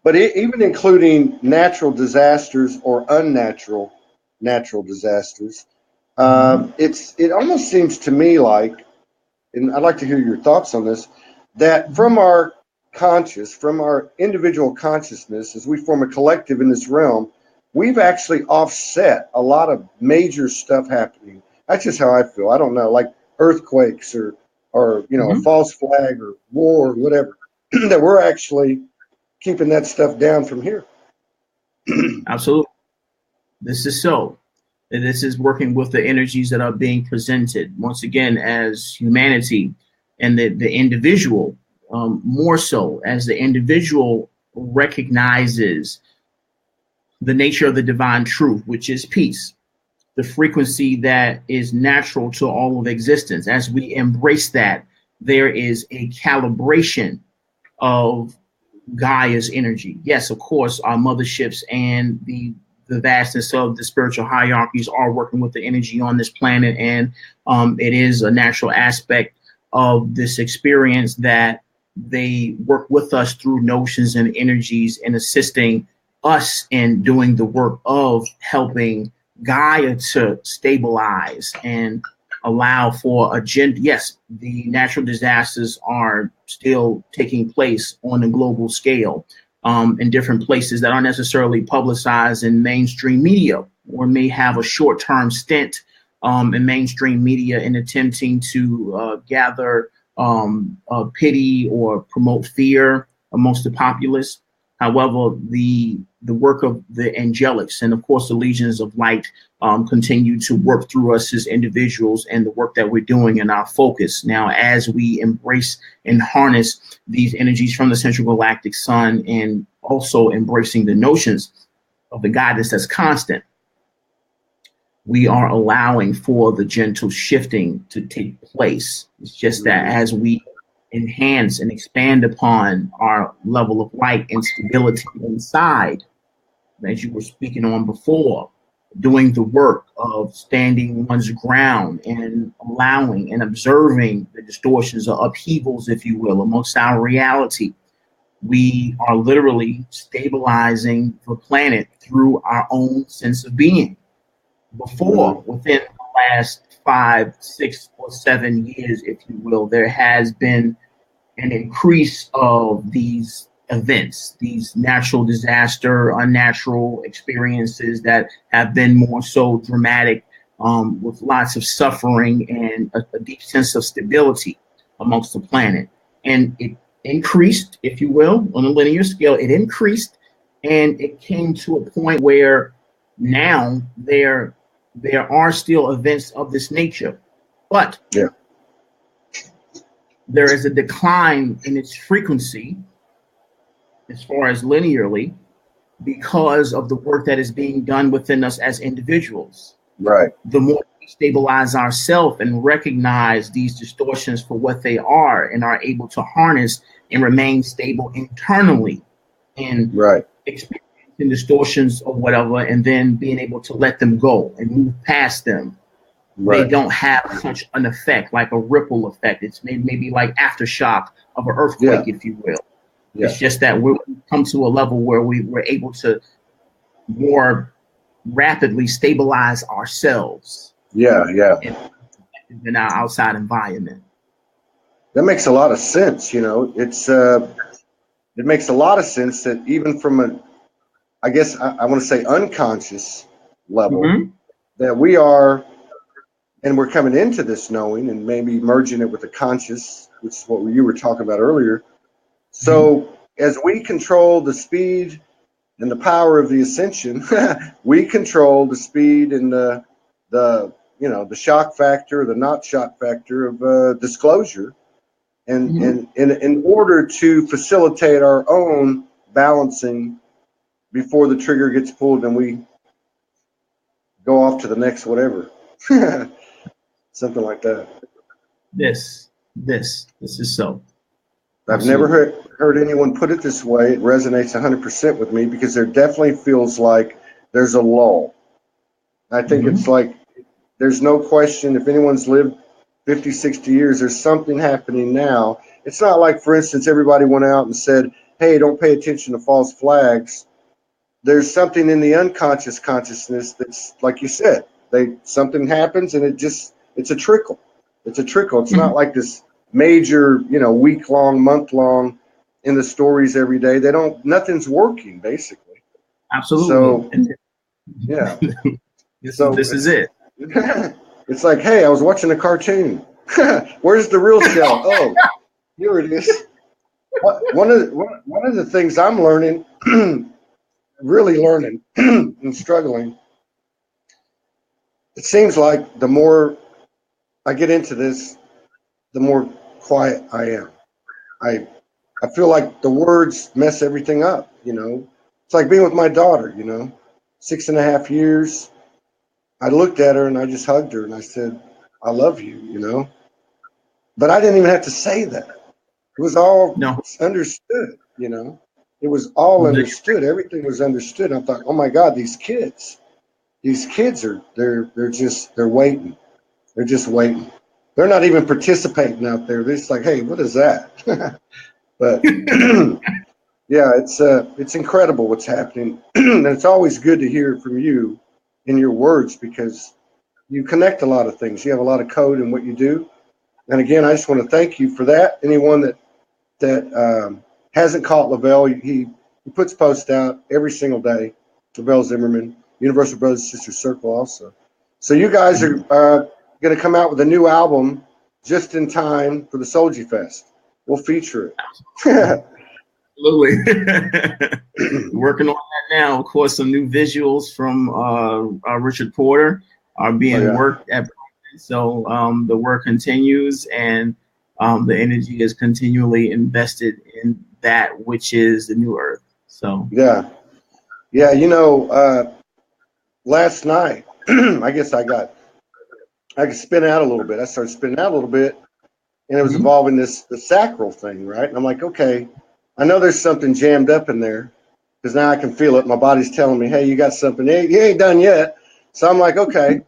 But even including natural disasters or unnatural natural disasters, it almost seems to me like, and I'd like to hear your thoughts on this, that from our individual consciousness, as we form a collective in this realm, we've actually offset a lot of major stuff happening. That's just how I feel. I don't know, like earthquakes or a false flag or war or whatever, that we're actually keeping that stuff down from here. Absolutely. This is so. And this is working with the energies that are being presented once again as humanity and the individual, more so as the individual recognizes the nature of the divine truth, which is peace, the frequency that is natural to all of existence. As we embrace that, there is a calibration of Gaia's energy. Yes, of course, our motherships and the vastness of the spiritual hierarchies are working with the energy on this planet, and it is a natural aspect of this experience that they work with us through notions and energies and assisting us in doing the work of helping Gaia to stabilize and allow for yes, the natural disasters are still taking place on a global scale in different places that aren't necessarily publicized in mainstream media, or may have a short-term stint in mainstream media in attempting to gather pity or promote fear amongst the populace. However, the work of the angelics and, of course, the legions of light continue to work through us as individuals, and the work that we're doing and our focus. Now, as we embrace and harness these energies from the central galactic sun, and also embracing the notions of the guidance that's constant, we are allowing for the gentle shifting to take place. It's just that as we enhance and expand upon our level of light and stability inside, as you were speaking on before, doing the work of standing one's ground and allowing and observing the distortions or upheavals, if you will, amongst our reality, we are literally stabilizing the planet through our own sense of being. Before, within the last 5, 6, or 7 years, if you will, there has been an increase of these events, these natural disaster, unnatural experiences that have been more so dramatic, with lots of suffering and a deep sense of stability amongst the planet. And it increased, if you will, on a linear scale. It increased, and it came to a point where now there are still events of this nature, but there is a decline in its frequency as far as linearly, because of the work that is being done within us as individuals. Right. The more we stabilize ourselves and recognize these distortions for what they are, and are able to harness and remain stable internally, and experiencing distortions or whatever, and then being able to let them go and move past them. They don't have such an effect, like a ripple effect. It's maybe like aftershock of an earthquake, if you will. It's just that we've come to a level where we were able to more rapidly stabilize ourselves. In our outside environment. That makes a lot of sense. It makes a lot of sense that even from I guess I want to say unconscious level, that we are, and we're coming into this knowing and maybe merging it with the conscious, which is what you were talking about earlier. So as we control the speed and the power of the ascension, we control the speed and the shock factor, the not shock factor of disclosure, and in order to facilitate our own balancing before the trigger gets pulled and we go off to the next whatever. Something like that. This is so. I've never heard anyone put it this way. It resonates 100% with me, because there definitely feels like there's a lull. I think it's like there's no question if anyone's lived 50, 60 years, there's something happening now. It's not like, for instance, everybody went out and said, hey, don't pay attention to false flags. There's something in the unconscious consciousness that's, like you said, something happens and it's a trickle. It's a trickle. It's not like this major, week-long, month-long in the stories every day. Nothing's working, basically. Absolutely. So, yeah. This is it. It's like, hey, I was watching a cartoon. Where's the real show? Oh, here it is. One of the things I'm learning, really learning and struggling, it seems like the more I get into this, the more quiet I am. I feel like the words mess everything up, It's like being with my daughter, 6.5 years. I looked at her and I just hugged her and I said, I love you, But I didn't even have to say that. It was all understood, It was all understood. Everything was understood. And I thought, oh my God, these kids are they're waiting. They're just waiting. They're not even participating out there. They're just like, hey, what is that? But yeah, it's incredible what's happening. And it's always good to hear from you in your words because you connect a lot of things. You have a lot of code in what you do. And again, I just want to thank you for that. Anyone that hasn't caught Lavelle, he puts posts out every single day. Lavelle Zimmerman, Universal Brothers and Sisters Circle also. So you guys are going to come out with a new album just in time for the Soulogy Fest. We'll feature it. Absolutely. Working on that now. Of course, some new visuals from Richard Porter are being worked at. So the work continues and the energy is continually invested in that which is the new earth. So yeah. Last night, I guess I could spin out a little bit. I started spinning out a little bit, and it was involving the sacral thing, right? And I'm like, okay, I know there's something jammed up in there because now I can feel it. My body's telling me, hey, you got something. Hey, you ain't done yet. So I'm like, okay.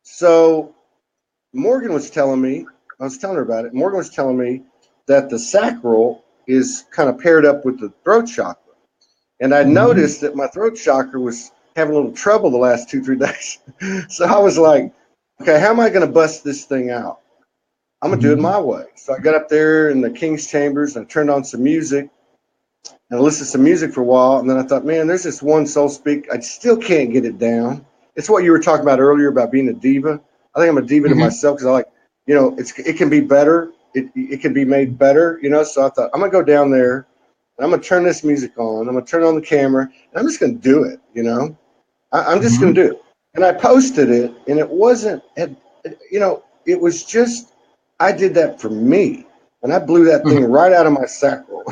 So Morgan was telling me, I was telling her about it. Morgan was telling me that the sacral is kind of paired up with the throat chakra. And I noticed that my throat chakra was having a little trouble the last 2-3 days. So I was like, okay, how am I going to bust this thing out? I'm going to do it my way. So I got up there in the King's Chambers and turned on some music and listened to some music for a while. And then I thought, man, there's this one soul speak. I still can't get it down. It's what you were talking about earlier about being a diva. I think I'm a diva to myself because I like, it can be better. It can be made better, So I thought, I'm going to go down there. And I'm going to turn this music on. I'm going to turn on the camera. And I'm just going to do it, I'm just going to do it. And I posted it, and it wasn't, it was just, I did that for me. And I blew that thing right out of my sacral.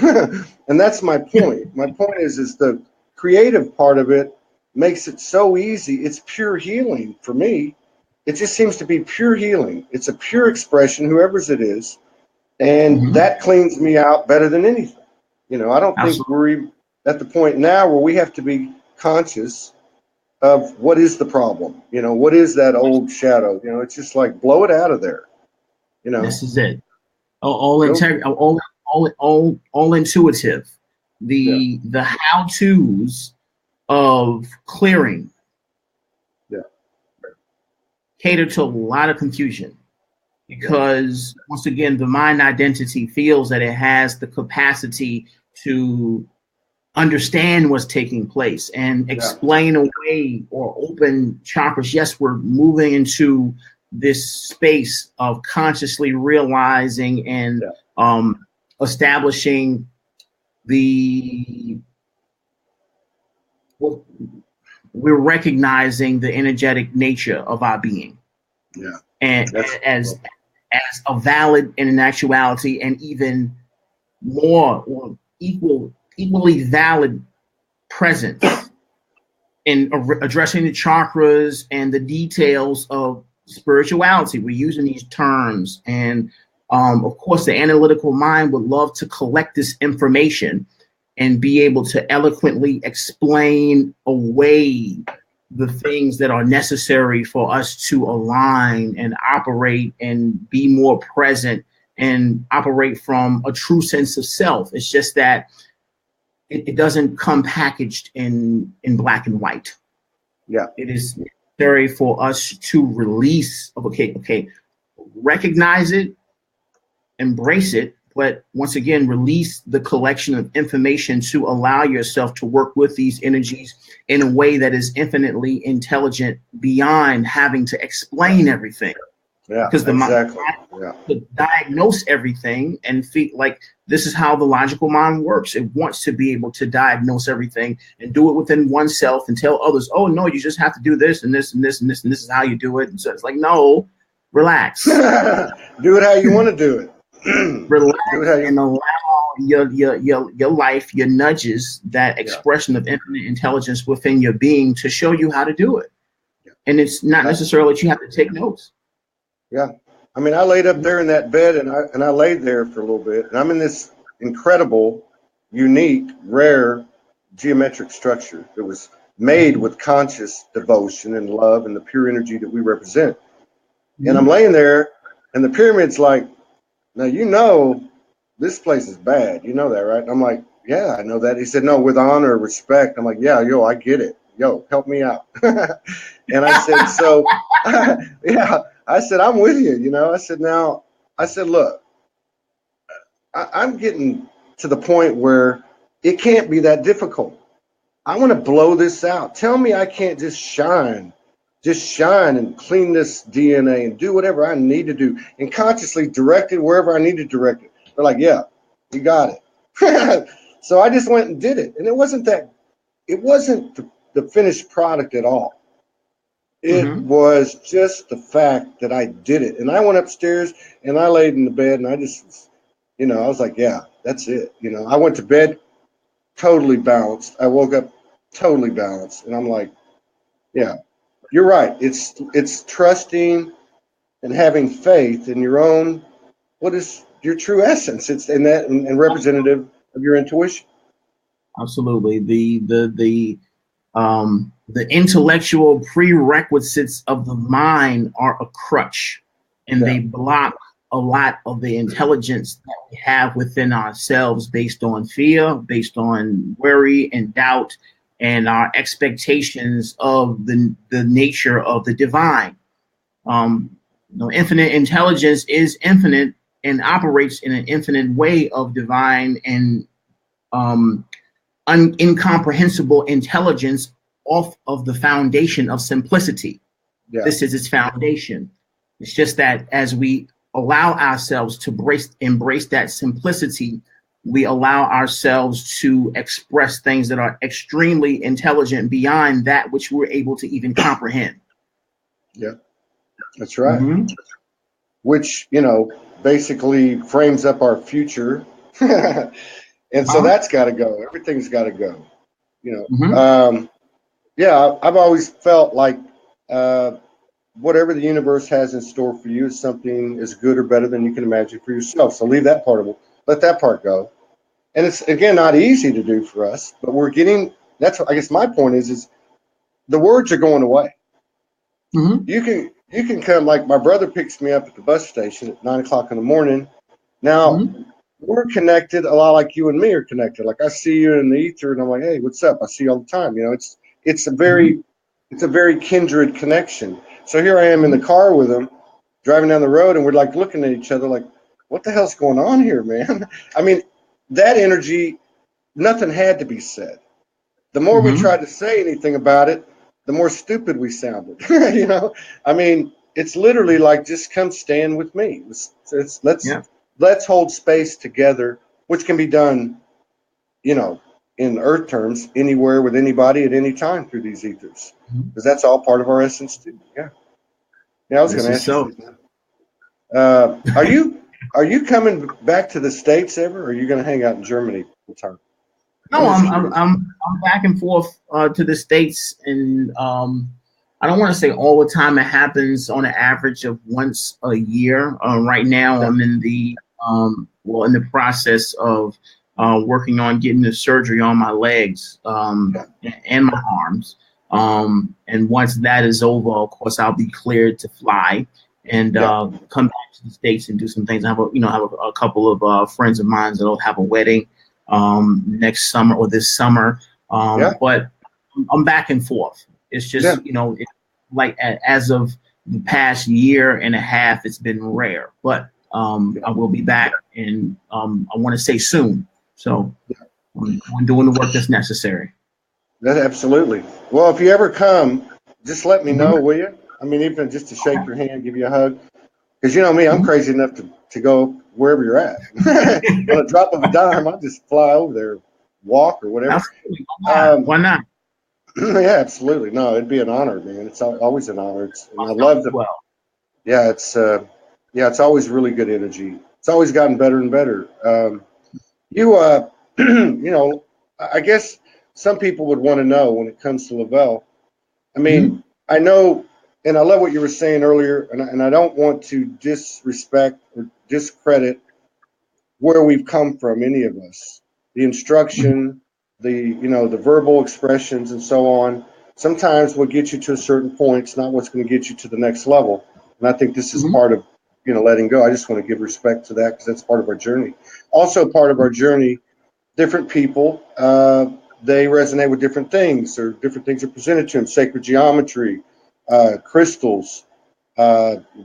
And that's my point. My point is the creative part of it makes it so easy. It's pure healing for me. It just seems to be pure healing. It's a pure expression, whoever's it is. And that cleans me out better than anything. I don't think we're at the point now where we have to be conscious of what is the problem. What is that old shadow? It's just like blow it out of there. This is it. All intuitive. The how-tos of clearing cater to a lot of confusion because once again the mind identity feels that it has the capacity to understand what's taking place and explain away or open chakras. Yes, we're moving into this space of consciously realizing and establishing we're recognizing the energetic nature of our being. Yeah. And as a valid in an actuality and even more or equally valid presence in addressing the chakras and the details of spirituality. We're using these terms. And of course, the analytical mind would love to collect this information and be able to eloquently explain away the things that are necessary for us to align and operate and be more present and operate from a true sense of self. It's just that it doesn't come packaged in black and white. Yeah. It is necessary for us to release, okay, recognize it, embrace it, but once again, release the collection of information to allow yourself to work with these energies in a way that is infinitely intelligent beyond having to explain everything. Yeah, because the exactly. mind to diagnose everything and feel like this is how the logical mind works. It wants to be able to diagnose everything and do it within oneself and tell others, oh no, you just have to do this and this and this and this and this is how you do it. And so it's like, no, relax. Do it how you want to do it. Relax and allow your life, your nudges, that expression of infinite intelligence within your being to show you how to do it. Yeah. And it's not necessarily that you have to take notes. Yeah. I mean, I laid up there in that bed and I laid there for a little bit, and I'm in this incredible, unique, rare geometric structure that was made with conscious devotion and love and the pure energy that we represent. Mm-hmm. And I'm laying there, and the pyramid's like, now, you know, this place is bad. You know that, right? And I'm like, yeah, I know that. He said, no, with honor, respect. I'm like, yeah, yo, I get it. Yo, help me out. And I said, so, yeah, I said, I'm with you. You know, I said, look, I'm getting to the point where it can't be that difficult. I want to blow this out. Tell me I can't just shine and clean this DNA and do whatever I need to do and consciously direct it wherever I need to direct it. They're like, yeah, you got it. So I just went and did it. And it wasn't the finished product at all. It was just the fact that I did it. And I went upstairs and I laid in the bed and I just, I was like, yeah, that's it. I went to bed totally balanced. I woke up totally balanced. And I'm like, yeah. You're right. It's trusting and having faith in your own, what is your true essence. It's in that and representative of your intuition. Absolutely. The intellectual prerequisites of the mind are a crutch, and they block a lot of the intelligence that we have within ourselves based on fear, based on worry and doubt, and our expectations of the nature of the divine. Infinite intelligence is infinite and operates in an infinite way of divine and incomprehensible intelligence off of the foundation of simplicity. Yeah. This is its foundation. It's just that as we allow ourselves to embrace that simplicity, we allow ourselves to express things that are extremely intelligent beyond that which we're able to even comprehend. Yeah, that's right. Mm-hmm. Which, basically frames up our future. And so that's got to go. Everything's got to go. I've always felt like whatever the universe has in store for you is something as good or better than you can imagine for yourself. So let that part go. And it's, again, not easy to do for us, but we're getting, I guess my point is the words are going away. Mm-hmm. You can come, like my brother picks me up at the bus station at 9:00 in the morning. Now, we're connected a lot like you and me are connected. Like I see you in the ether and I'm like, hey, what's up? I see you all the time. It's a very kindred connection. So here I am in the car with him, driving down the road, and we're like looking at each other like, what the hell's going on here, man? I mean, that energy, nothing had to be said. The more we tried to say anything about it, the more stupid we sounded. I mean, it's literally like, just come stand with me. Let's hold space together, which can be done, in earth terms, anywhere with anybody at any time through these ethers, because that's all part of our essence too. Yeah. I was going to ask you. Are you coming back to the States ever, or are you going to hang out in Germany full time? No, I'm back and forth to the States, and I don't want to say all the time. It happens on an average of once a year. Right now, I'm in the in the process of working on getting the surgery on my legs and my arms. And once that is over, of course, I'll be cleared to fly and come back to the States and do some things. I have a couple of friends of mine that'll have a wedding next summer or this summer. But I'm back and forth. It's just, as of the past year and a half, it's been rare, but I will be back, and I want to say soon. So I'm doing the work that's necessary. That absolutely. Well, if you ever come, just let me know, will you? I mean, even just to shake your hand, give you a hug. Because you know me, I'm crazy enough to go wherever you're at. On a drop of a dime, I'll just fly over there, walk or whatever. Why not? Yeah, absolutely. No, it'd be an honor, man. It's always an honor. And I love the. Well. Yeah, it's always really good energy. It's always gotten better and better. I guess some people would want to know when it comes to Lavelle. I mean, I know, and I love what you were saying earlier, and I don't want to disrespect or discredit where we've come from, any of us. The instruction, the verbal expressions and so on. Sometimes what gets you to a certain point is not what's going to get you to the next level. And I think this is part of, letting go. I just want to give respect to that because that's part of our journey. Also part of our journey, different people, they resonate with different things, or different things are presented to them. Sacred geometry, crystals,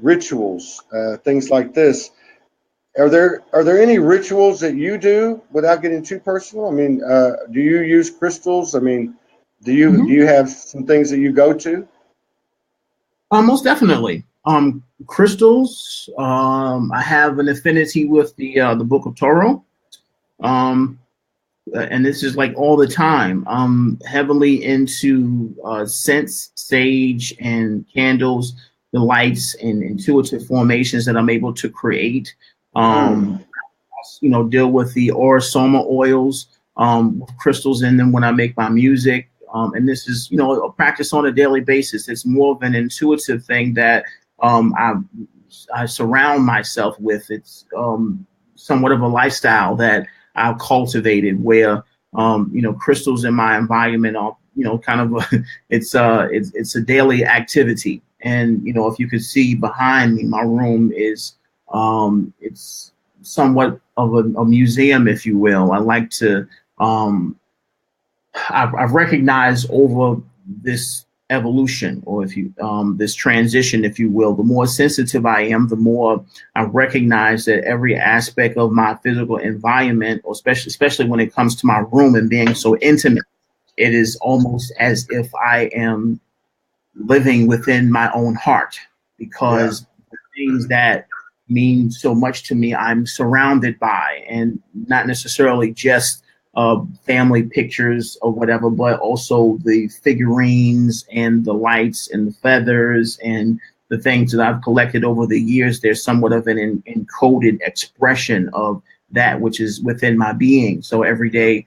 rituals, things like this. Are there any rituals that you do without getting too personal? I mean, do you use crystals? I mean, do you have some things that you go to? Most definitely. Crystals. I have an affinity with the Book of Torah. And this is like all the time. I'm heavily into scents, sage, and candles, the lights and intuitive formations that I'm able to create. Deal with the Orosoma oils, with crystals in them when I make my music. And this is, a practice on a daily basis. It's more of an intuitive thing that I surround myself with. It's somewhat of a lifestyle that I've cultivated, where crystals in my environment are kind of it's a daily activity. And if you could see behind me, my room is it's somewhat of a museum, if you will. I like to I've recognized over this evolution, or this transition, if you will, the more sensitive I am, the more I recognize that every aspect of my physical environment, or especially when it comes to my room and being so intimate, it is almost as if I am living within my own heart, because the things that mean so much to me, I'm surrounded by, and not necessarily just family pictures or whatever, but also the figurines and the lights and the feathers and the things that I've collected over the years. There's somewhat of an encoded expression of that which is within my being. So every day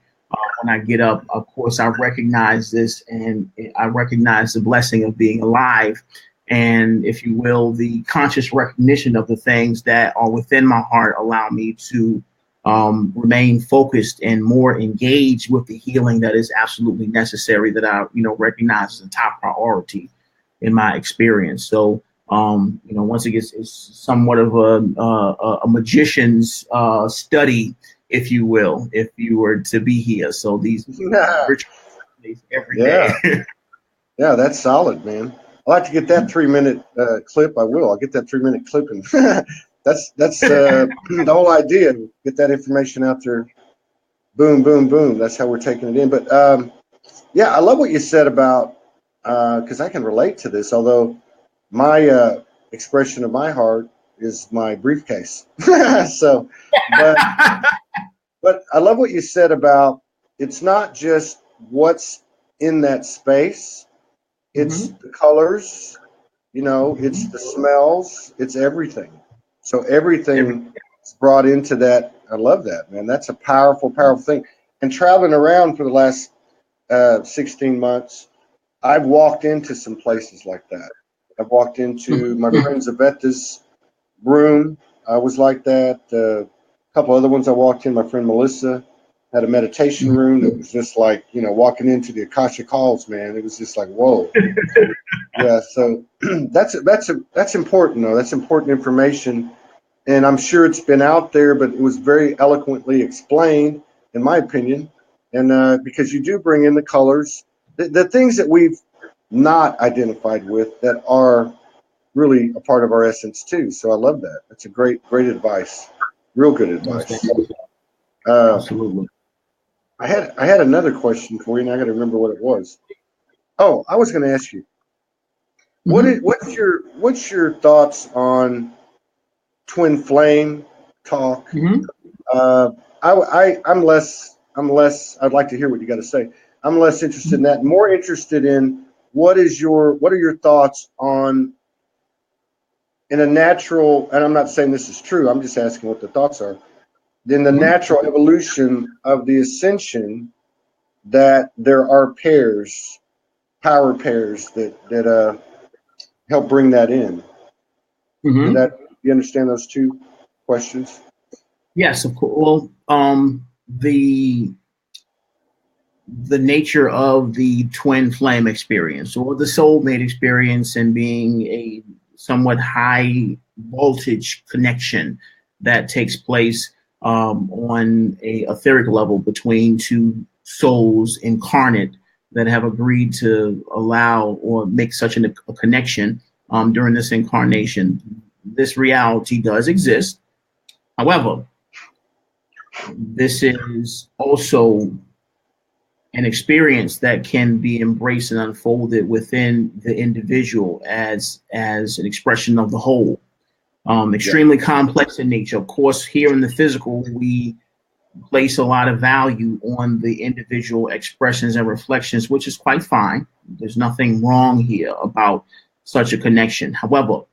when I get up, of course, I recognize this, and I recognize the blessing of being alive. And if you will, the conscious recognition of the things that are within my heart allow me to remain focused and more engaged with the healing that is absolutely necessary, that I, recognize as a top priority in my experience. So, once again, it's somewhat of a magician's study, if you will, if you were to be here. So these rituals every day. Yeah, that's solid, man. I'd like to get that 3-minute clip. I will. I'll get that 3-minute clip, and that's the whole idea. Get that information out there. Boom, boom, boom. That's how we're taking it in. But I love what you said about, because I can relate to this. Although my expression of my heart is my briefcase. So, but I love what you said about, it's not just what's in that space. It's the colors, it's the smells, it's everything. So everything is brought into that. I love that, man. That's a powerful, powerful thing. And traveling around for the last 16 months, I've walked into some places like that. I've walked into my friend Zavetta's room. I was like that. A couple other ones I walked in, my friend Melissa, had a meditation room. It was just like, you know, walking into the Akashic Halls, man. It was just like, whoa. Yeah. So that's important though. That's important information. And I'm sure it's been out there, but it was very eloquently explained, in my opinion. And because you do bring in the colors, the things that we've not identified with that are really a part of our essence too. So I love that. That's a great advice. Real good advice. Absolutely. I had another question for you, and I got to remember what it was. Oh, I was going to ask you, what's your thoughts on twin flame talk? I'm less. I'd like to hear what you got to say. I'm less interested in that. More interested in what are your thoughts on in a natural, and I'm not saying this is true. I'm just asking what the thoughts are. In the natural evolution of the ascension, that there are power pairs that help bring that in. You understand those two questions? Yes, of course. Well, the nature of the twin flame experience or the soulmate experience and being a somewhat high voltage connection that takes place on a etheric level between two souls incarnate that have agreed to allow or make such a connection during this incarnation. This reality does exist. However, this is also an experience that can be embraced and unfolded within the individual as an expression of the whole. Extremely complex in nature. Of course, here in the physical, we place a lot of value on the individual expressions and reflections, which is quite fine. There's nothing wrong here about such a connection. However,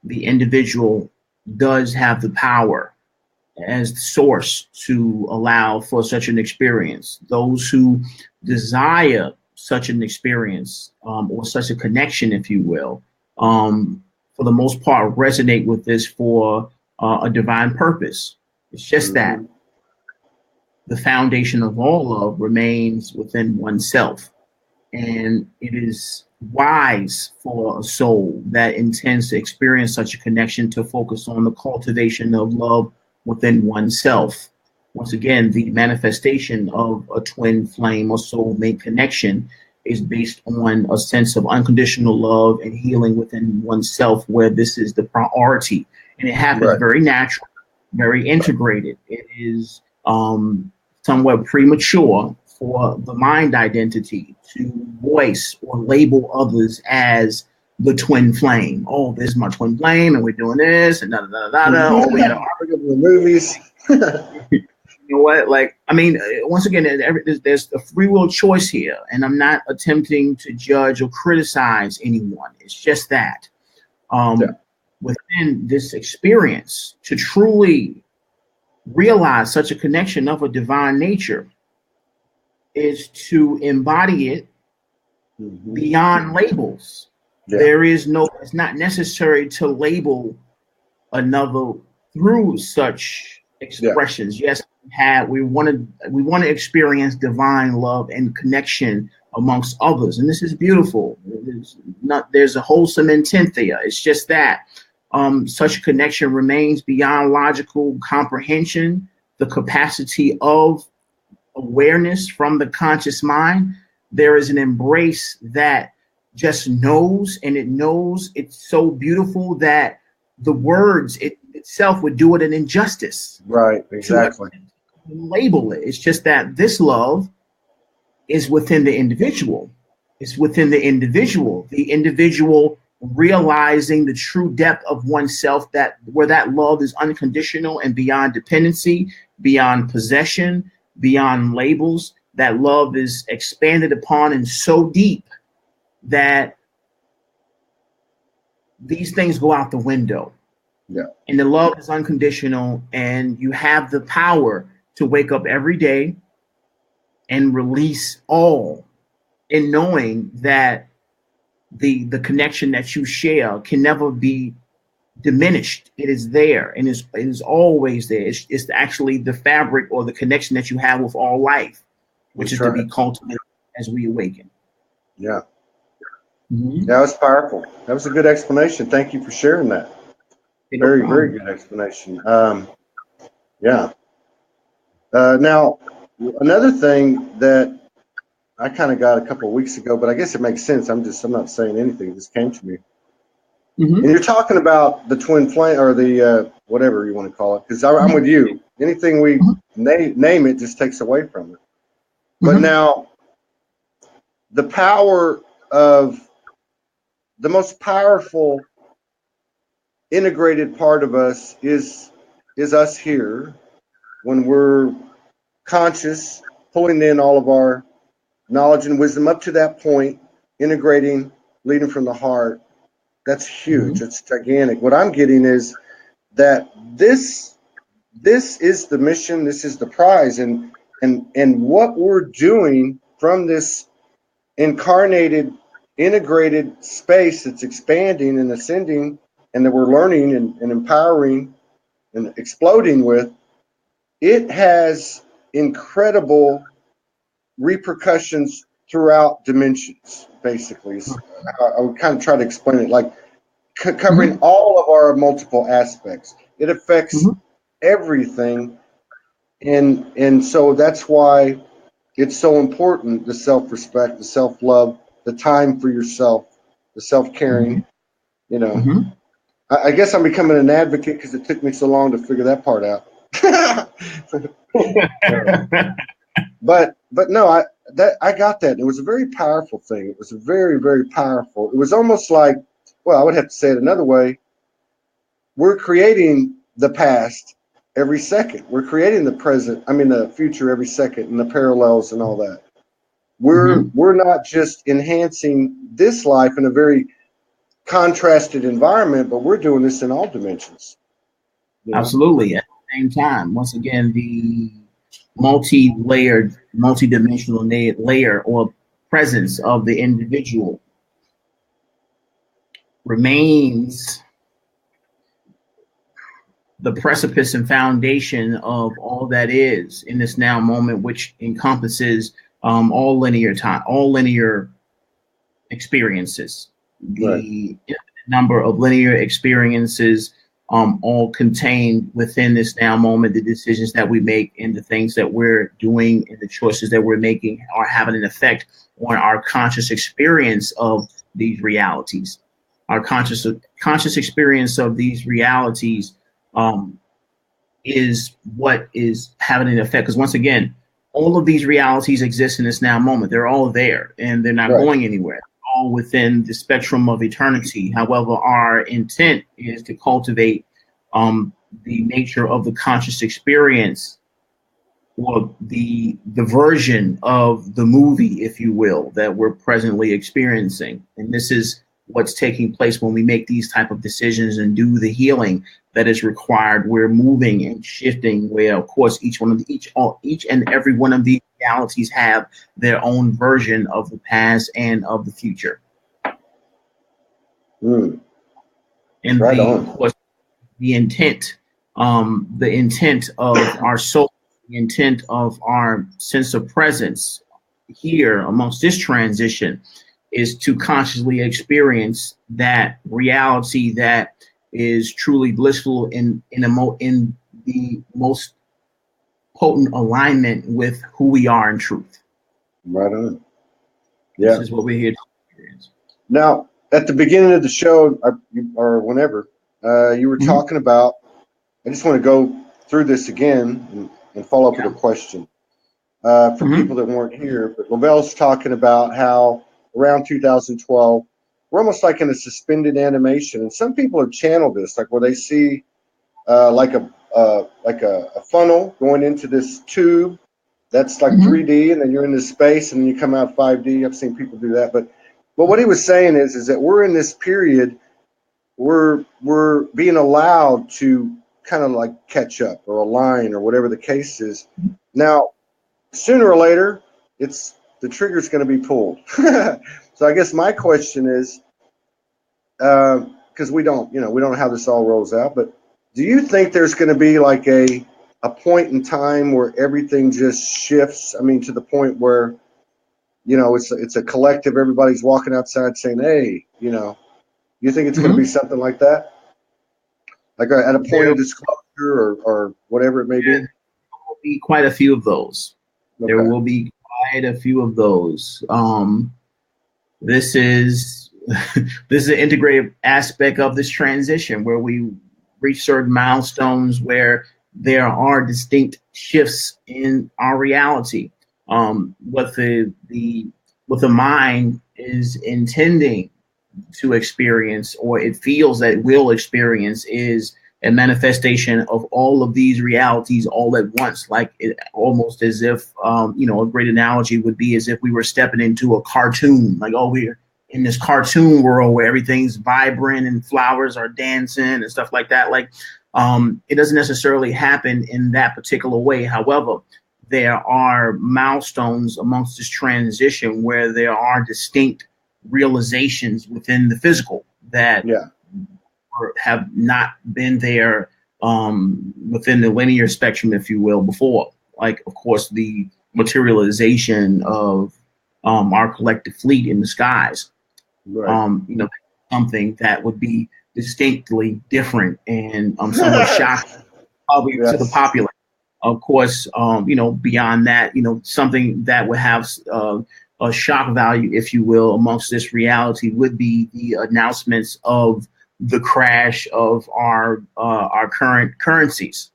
the individual does have the power as the source to allow for such an experience. Those who desire such an experience or such a connection, if you will, for the most part, resonate with this for a divine purpose. It's just that the foundation of all love remains within oneself. And it is wise for a soul that intends to experience such a connection to focus on the cultivation of love within oneself. Once again, the manifestation of a twin flame or soulmate connection is based on a sense of unconditional love and healing within oneself, where this is the priority. And it happens very natural, very integrated. It is somewhat premature for the mind identity to voice or label others as the twin flame. Oh, this is my twin flame, and we're doing this, and da da da da. Oh, we had the movies. You know what? Like, I mean, once again, there's a free will choice here, and I'm not attempting to judge or criticize anyone. It's just that within this experience, to truly realize such a connection of a divine nature is to embody it beyond labels. There is it's not necessary to label another through such expressions. Yes, we want to experience divine love and connection amongst others, and this is beautiful. There's a wholesome intent there. It's just that such a connection remains beyond logical comprehension, the capacity of awareness from the conscious mind. There is an embrace that just knows, and it knows it's so beautiful that the words itself would do it an injustice. Right, exactly. To label it. It's just that this love is within the individual. It's within the individual realizing the true depth of oneself, that where that love is unconditional and beyond dependency, beyond possession, beyond labels. That love is expanded upon and so deep that these things go out the window. And the love is unconditional, and you have the power to wake up every day and release all, in knowing that the connection that you share can never be diminished. It is there, and it is always there. It's actually the fabric or the connection that you have with all life, which is to be cultivated as we awaken. Yeah. That was powerful. That was a good explanation. Thank you for sharing that. Very, very good explanation. Yeah. Now, another thing that I kind of got a couple of weeks ago, but I guess it makes sense. I'm not saying anything. It just came to me. And you're talking about the twin flame, or the whatever you want to call it, because I'm with you. Anything we name it just takes away from it. But now, the power of the most powerful integrated part of us is us here when we're conscious, pulling in all of our knowledge and wisdom up to that point, integrating, leading from the heart. That's huge. It's gigantic. What I'm getting is that this is the mission. This is the prize, and what we're doing from this incarnated, integrated space that's expanding and ascending, and that we're learning and empowering and exploding with, it has incredible repercussions throughout dimensions. Basically, I would kind of try to explain it like covering all of our multiple aspects. It affects everything, and so that's why it's so important: the self-respect, the self-love, the time for yourself, the self-caring. You know, I guess I'm becoming an advocate because it took me so long to figure that part out. But no, I got that. It was a very powerful thing. It was very, very powerful. It was almost like, well, I would have to say it another way. We're creating the past every second. We're creating the future every second, and the parallels and all that. We're not just enhancing this life in a very contrasted environment, but we're doing this in all dimensions. Absolutely. At the same time, once again, the multi-layered, multi-dimensional layer or presence of the individual remains the precipice and foundation of all that is in this now moment, which encompasses all linear time, all linear experiences. The number of linear experiences all contained within this now moment. The decisions that we make and the things that we're doing and the choices that we're making are having an effect on our conscious experience of these realities. Our conscious experience of these realities is what is having an effect. Because once again, all of these realities exist in this now moment. They're all there, and they're not going anywhere. All within the spectrum of eternity. However, our intent is to cultivate the nature of the conscious experience, or the version of the movie, if you will, that we're presently experiencing. And this is what's taking place when we make these type of decisions and do the healing that is required. We're moving and shifting where, of course, each and every one of these realities have their own version of the past and of the future. And of course, the intent of our soul, the intent of our sense of presence here amongst this transition is to consciously experience that reality that is truly blissful in the most potent alignment with who we are in truth. Right on. Yeah. This is what we're here to experience. Now, at the beginning of the show, or whenever, you were talking about, I just want to go through this again and follow up with a question. For people that weren't here, but Lavelle's talking about how around 2012, we're almost like in a suspended animation. And some people have channeled this, like where they see like a funnel going into this tube that's like 3D, and then you're in this space, and then you come out 5D. I've seen people do that. But what he was saying is that we're in this period, we're being allowed to kind of like catch up or align or whatever the case is. Now, sooner or later, the trigger's going to be pulled. So I guess my question is, because we don't know how this all rolls out, but do you think there's going to be like a point in time where everything just shifts? I mean, to the point where, it's a collective, everybody's walking outside saying, hey, you think it's going to be something like that? Like at a point of disclosure or whatever it may be? There will be quite a few of those. Okay. There will be quite a few of those. This is an integrated aspect of this transition where we reach certain milestones where there are distinct shifts in our reality. What the mind is intending to experience, or it feels that it will experience, is a manifestation of all of these realities all at once, like it almost as if, a great analogy would be as if we were stepping into a cartoon, like, oh, we're in this cartoon world where everything's vibrant and flowers are dancing and stuff like that. Like, it doesn't necessarily happen in that particular way. However, there are milestones amongst this transition where there are distinct realizations within the physical that have not been there within the linear spectrum, if you will, before. Like, of course, the materialization of our collective fleet in the skies. Right. Something that would be distinctly different and somewhat shocking probably to the populace. Of course, beyond that, something that would have a shock value, if you will, amongst this reality would be the announcements of the crash of our current currencies.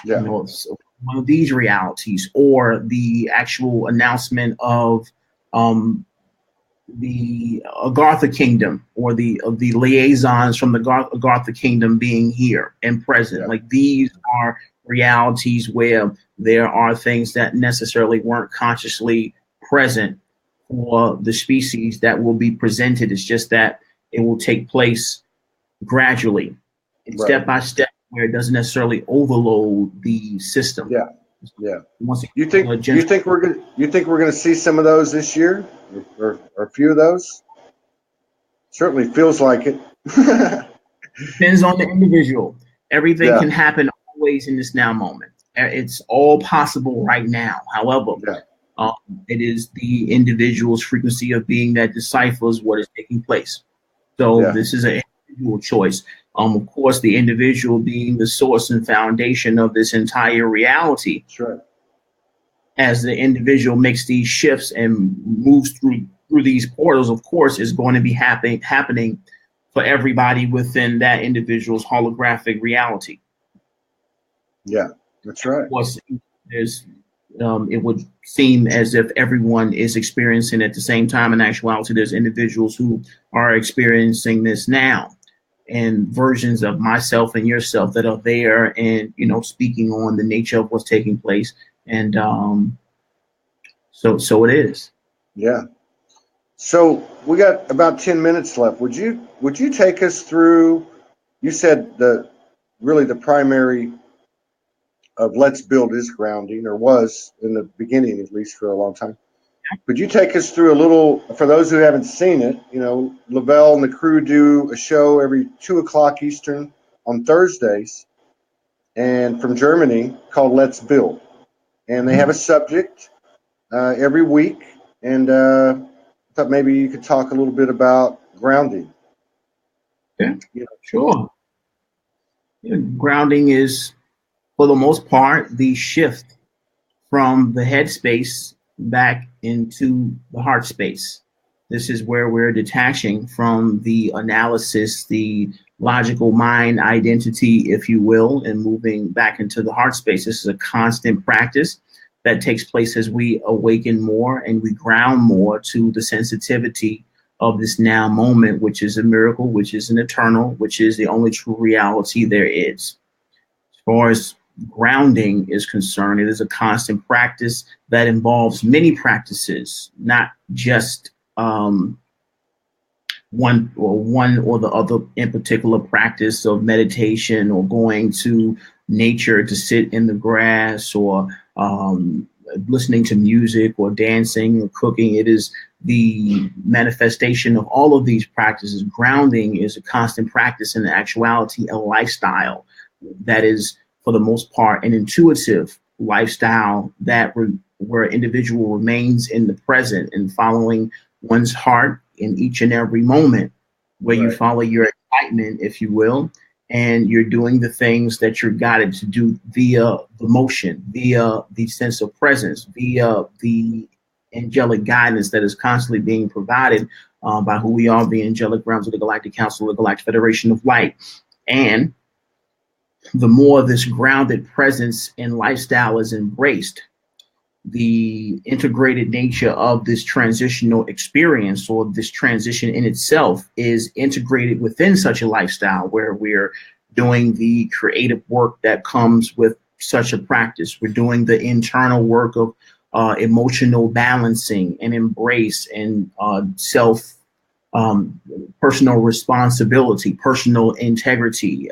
Yeah. So one of these realities, or the actual announcement of the Agartha Kingdom, or the liaisons from the Agartha Kingdom being here and present. Yeah. Like, these are realities where there are things that necessarily weren't consciously present for the species that will be presented. It's just that it will take place gradually, and step by step, where it doesn't necessarily overload the system. Yeah. Yeah. You think we're gonna see some of those this year, or a few of those? Certainly feels like it. Depends on the individual. Everything can happen always in this now moment. It's all possible right now. However, it is the individual's frequency of being that deciphers what is taking place. So this is an individual choice. Of course, the individual being the source and foundation of this entire reality. Sure. As the individual makes these shifts and moves through these portals, of course, is going to be happening for everybody within that individual's holographic reality. Yeah, that's right. Of course, it would seem as if everyone is experiencing at the same time. In actuality, there's individuals who are experiencing this now, and versions of myself and yourself that are there and, speaking on the nature of what's taking place. And so it is. Yeah. So we got about 10 minutes left. Would you take us through, you said the primary of Let's Build is grounding, or was in the beginning, at least for a long time. Could you take us through a little, for those who haven't seen it, Lavelle and the crew do a show every 2:00 Eastern on Thursdays, and from Germany, called Let's Build. And they have a subject every week, and I thought maybe you could talk a little bit about grounding. Yeah, sure. Grounding is, for the most part, the shift from the head space back into the heart space. This is where we're detaching from the analysis, the logical mind identity, if you will, and moving back into the heart space. This is a constant practice that takes place as we awaken more and we ground more to the sensitivity of this now moment, which is a miracle, which is an eternal, which is the only true reality there is. As far as grounding is concerned, it is a constant practice that involves many practices, not just one or the other in particular practice of meditation, or going to nature to sit in the grass, or listening to music, or dancing, or cooking. It is the manifestation of all of these practices. Grounding is a constant practice, and in actuality, a lifestyle that is, for the most part, an intuitive lifestyle where an individual remains in the present and following one's heart in each and every moment, where you follow your excitement, if you will, and you're doing the things that you're guided to do via the motion, via the sense of presence, via the angelic guidance that is constantly being provided by who we are, the angelic realms of the Galactic Council, the Galactic Federation of Light. And the more this grounded presence and lifestyle is embraced, the integrated nature of this transitional experience, or this transition in itself, is integrated within such a lifestyle where we're doing the creative work that comes with such a practice. We're doing the internal work of emotional balancing and embrace and personal responsibility, personal integrity,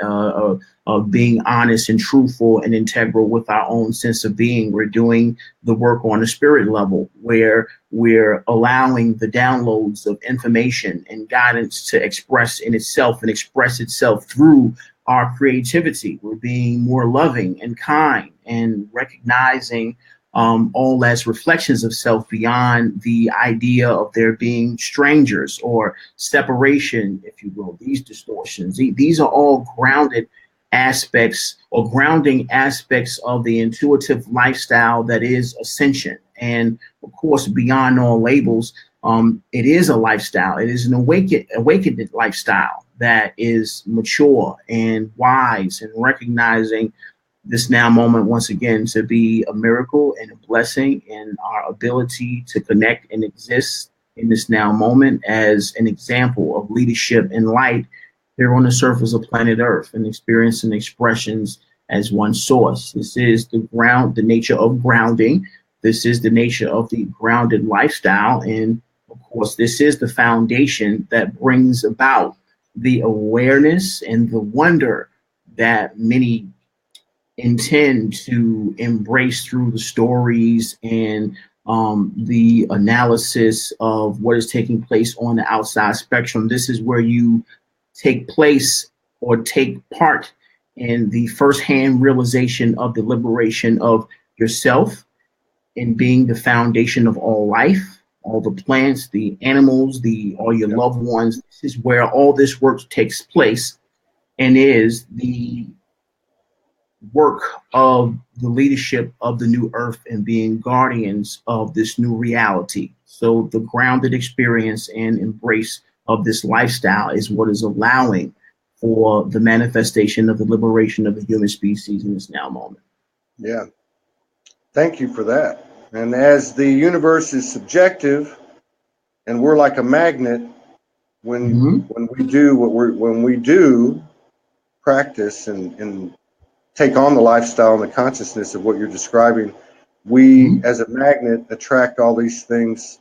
of being honest and truthful and integral with our own sense of being. We're doing the work on a spirit level where we're allowing the downloads of information and guidance to express in itself and express itself through our creativity. We're being more loving and kind and recognizing all as reflections of self beyond the idea of there being strangers or separation, if you will. These distortions, these are all grounded aspects or grounding aspects of the intuitive lifestyle that is ascension. And of course, beyond all labels, it is a lifestyle. It is an awakened lifestyle that is mature and wise, and recognizing this now moment once again to be a miracle and a blessing, and our ability to connect and exist in this now moment as an example of leadership and light here on the surface of planet Earth, and experience and expressions as one source. This is the nature of grounding. This is the nature of the grounded lifestyle. And of course, this is the foundation that brings about the awareness and the wonder that many intend to embrace through the stories and the analysis of what is taking place on the outside spectrum. This is where you take place or take part in the firsthand realization of the liberation of yourself in being the foundation of all life, all the plants, the animals, all your loved ones. This is where all this work takes place, and is the work of the leadership of the new earth and being guardians of this new reality. So the grounded experience and embrace of this lifestyle is what is allowing for the manifestation of the liberation of the human species in this now moment. Yeah. Thank you for that. And as the universe is subjective and we're like a magnet, when we do practice and take on the lifestyle and the consciousness of what you're describing, we as a magnet attract all these things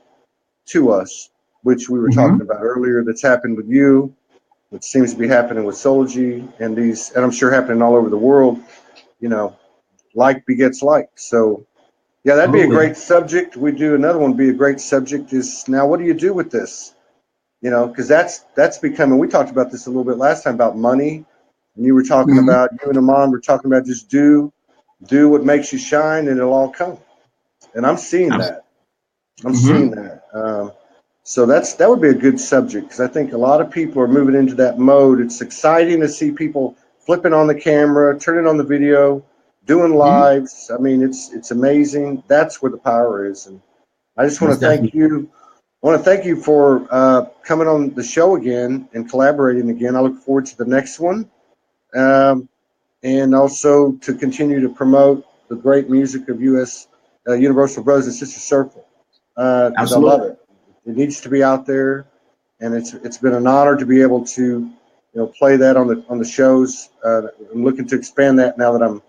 to us, which we were talking about earlier, that's happened with you, which seems to be happening with Soulogy, and I'm sure happening all over the world. You know, like begets like. So yeah, that'd be a great subject. We do another one, be a great subject is, now what do you do with this? You know, because that's becoming, we talked about this a little bit last time about money, and you were talking about, you and Amon were talking about just do what makes you shine and it'll all come. And I'm seeing that. I'm seeing that. So that would be a good subject, because I think a lot of people are moving into that mode. It's exciting to see people flipping on the camera, turning on the video, doing lives. I mean, it's amazing. That's where the power is. And I just want to thank you. I want to thank you for coming on the show again and collaborating again. I look forward to the next one. And also to continue to promote the great music of Universal Brothers and Sisters Circle. Because I love it. It needs to be out there, and it's been an honor to be able to play that on the shows. I'm looking to expand that now that I'm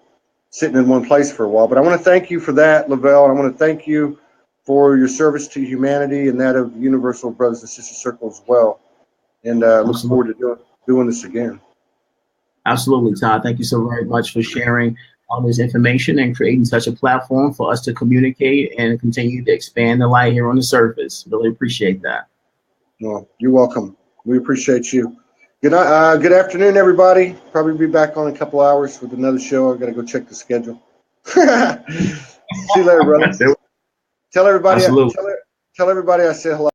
sitting in one place for a while. But I want to thank you for that, Lavelle. I want to thank you for your service to humanity and that of Universal Brothers and Sisters Circle as well. And look forward to doing this again. Absolutely, Todd. Thank you so very much for sharing all this information and creating such a platform for us to communicate and continue to expand the light here on the surface. Really appreciate that. Well, you're welcome. We appreciate you. Good night. Good afternoon, everybody. Probably be back on in a couple hours with another show. I've got to go check the schedule. See you later, brother. Tell everybody. Tell everybody I said hello.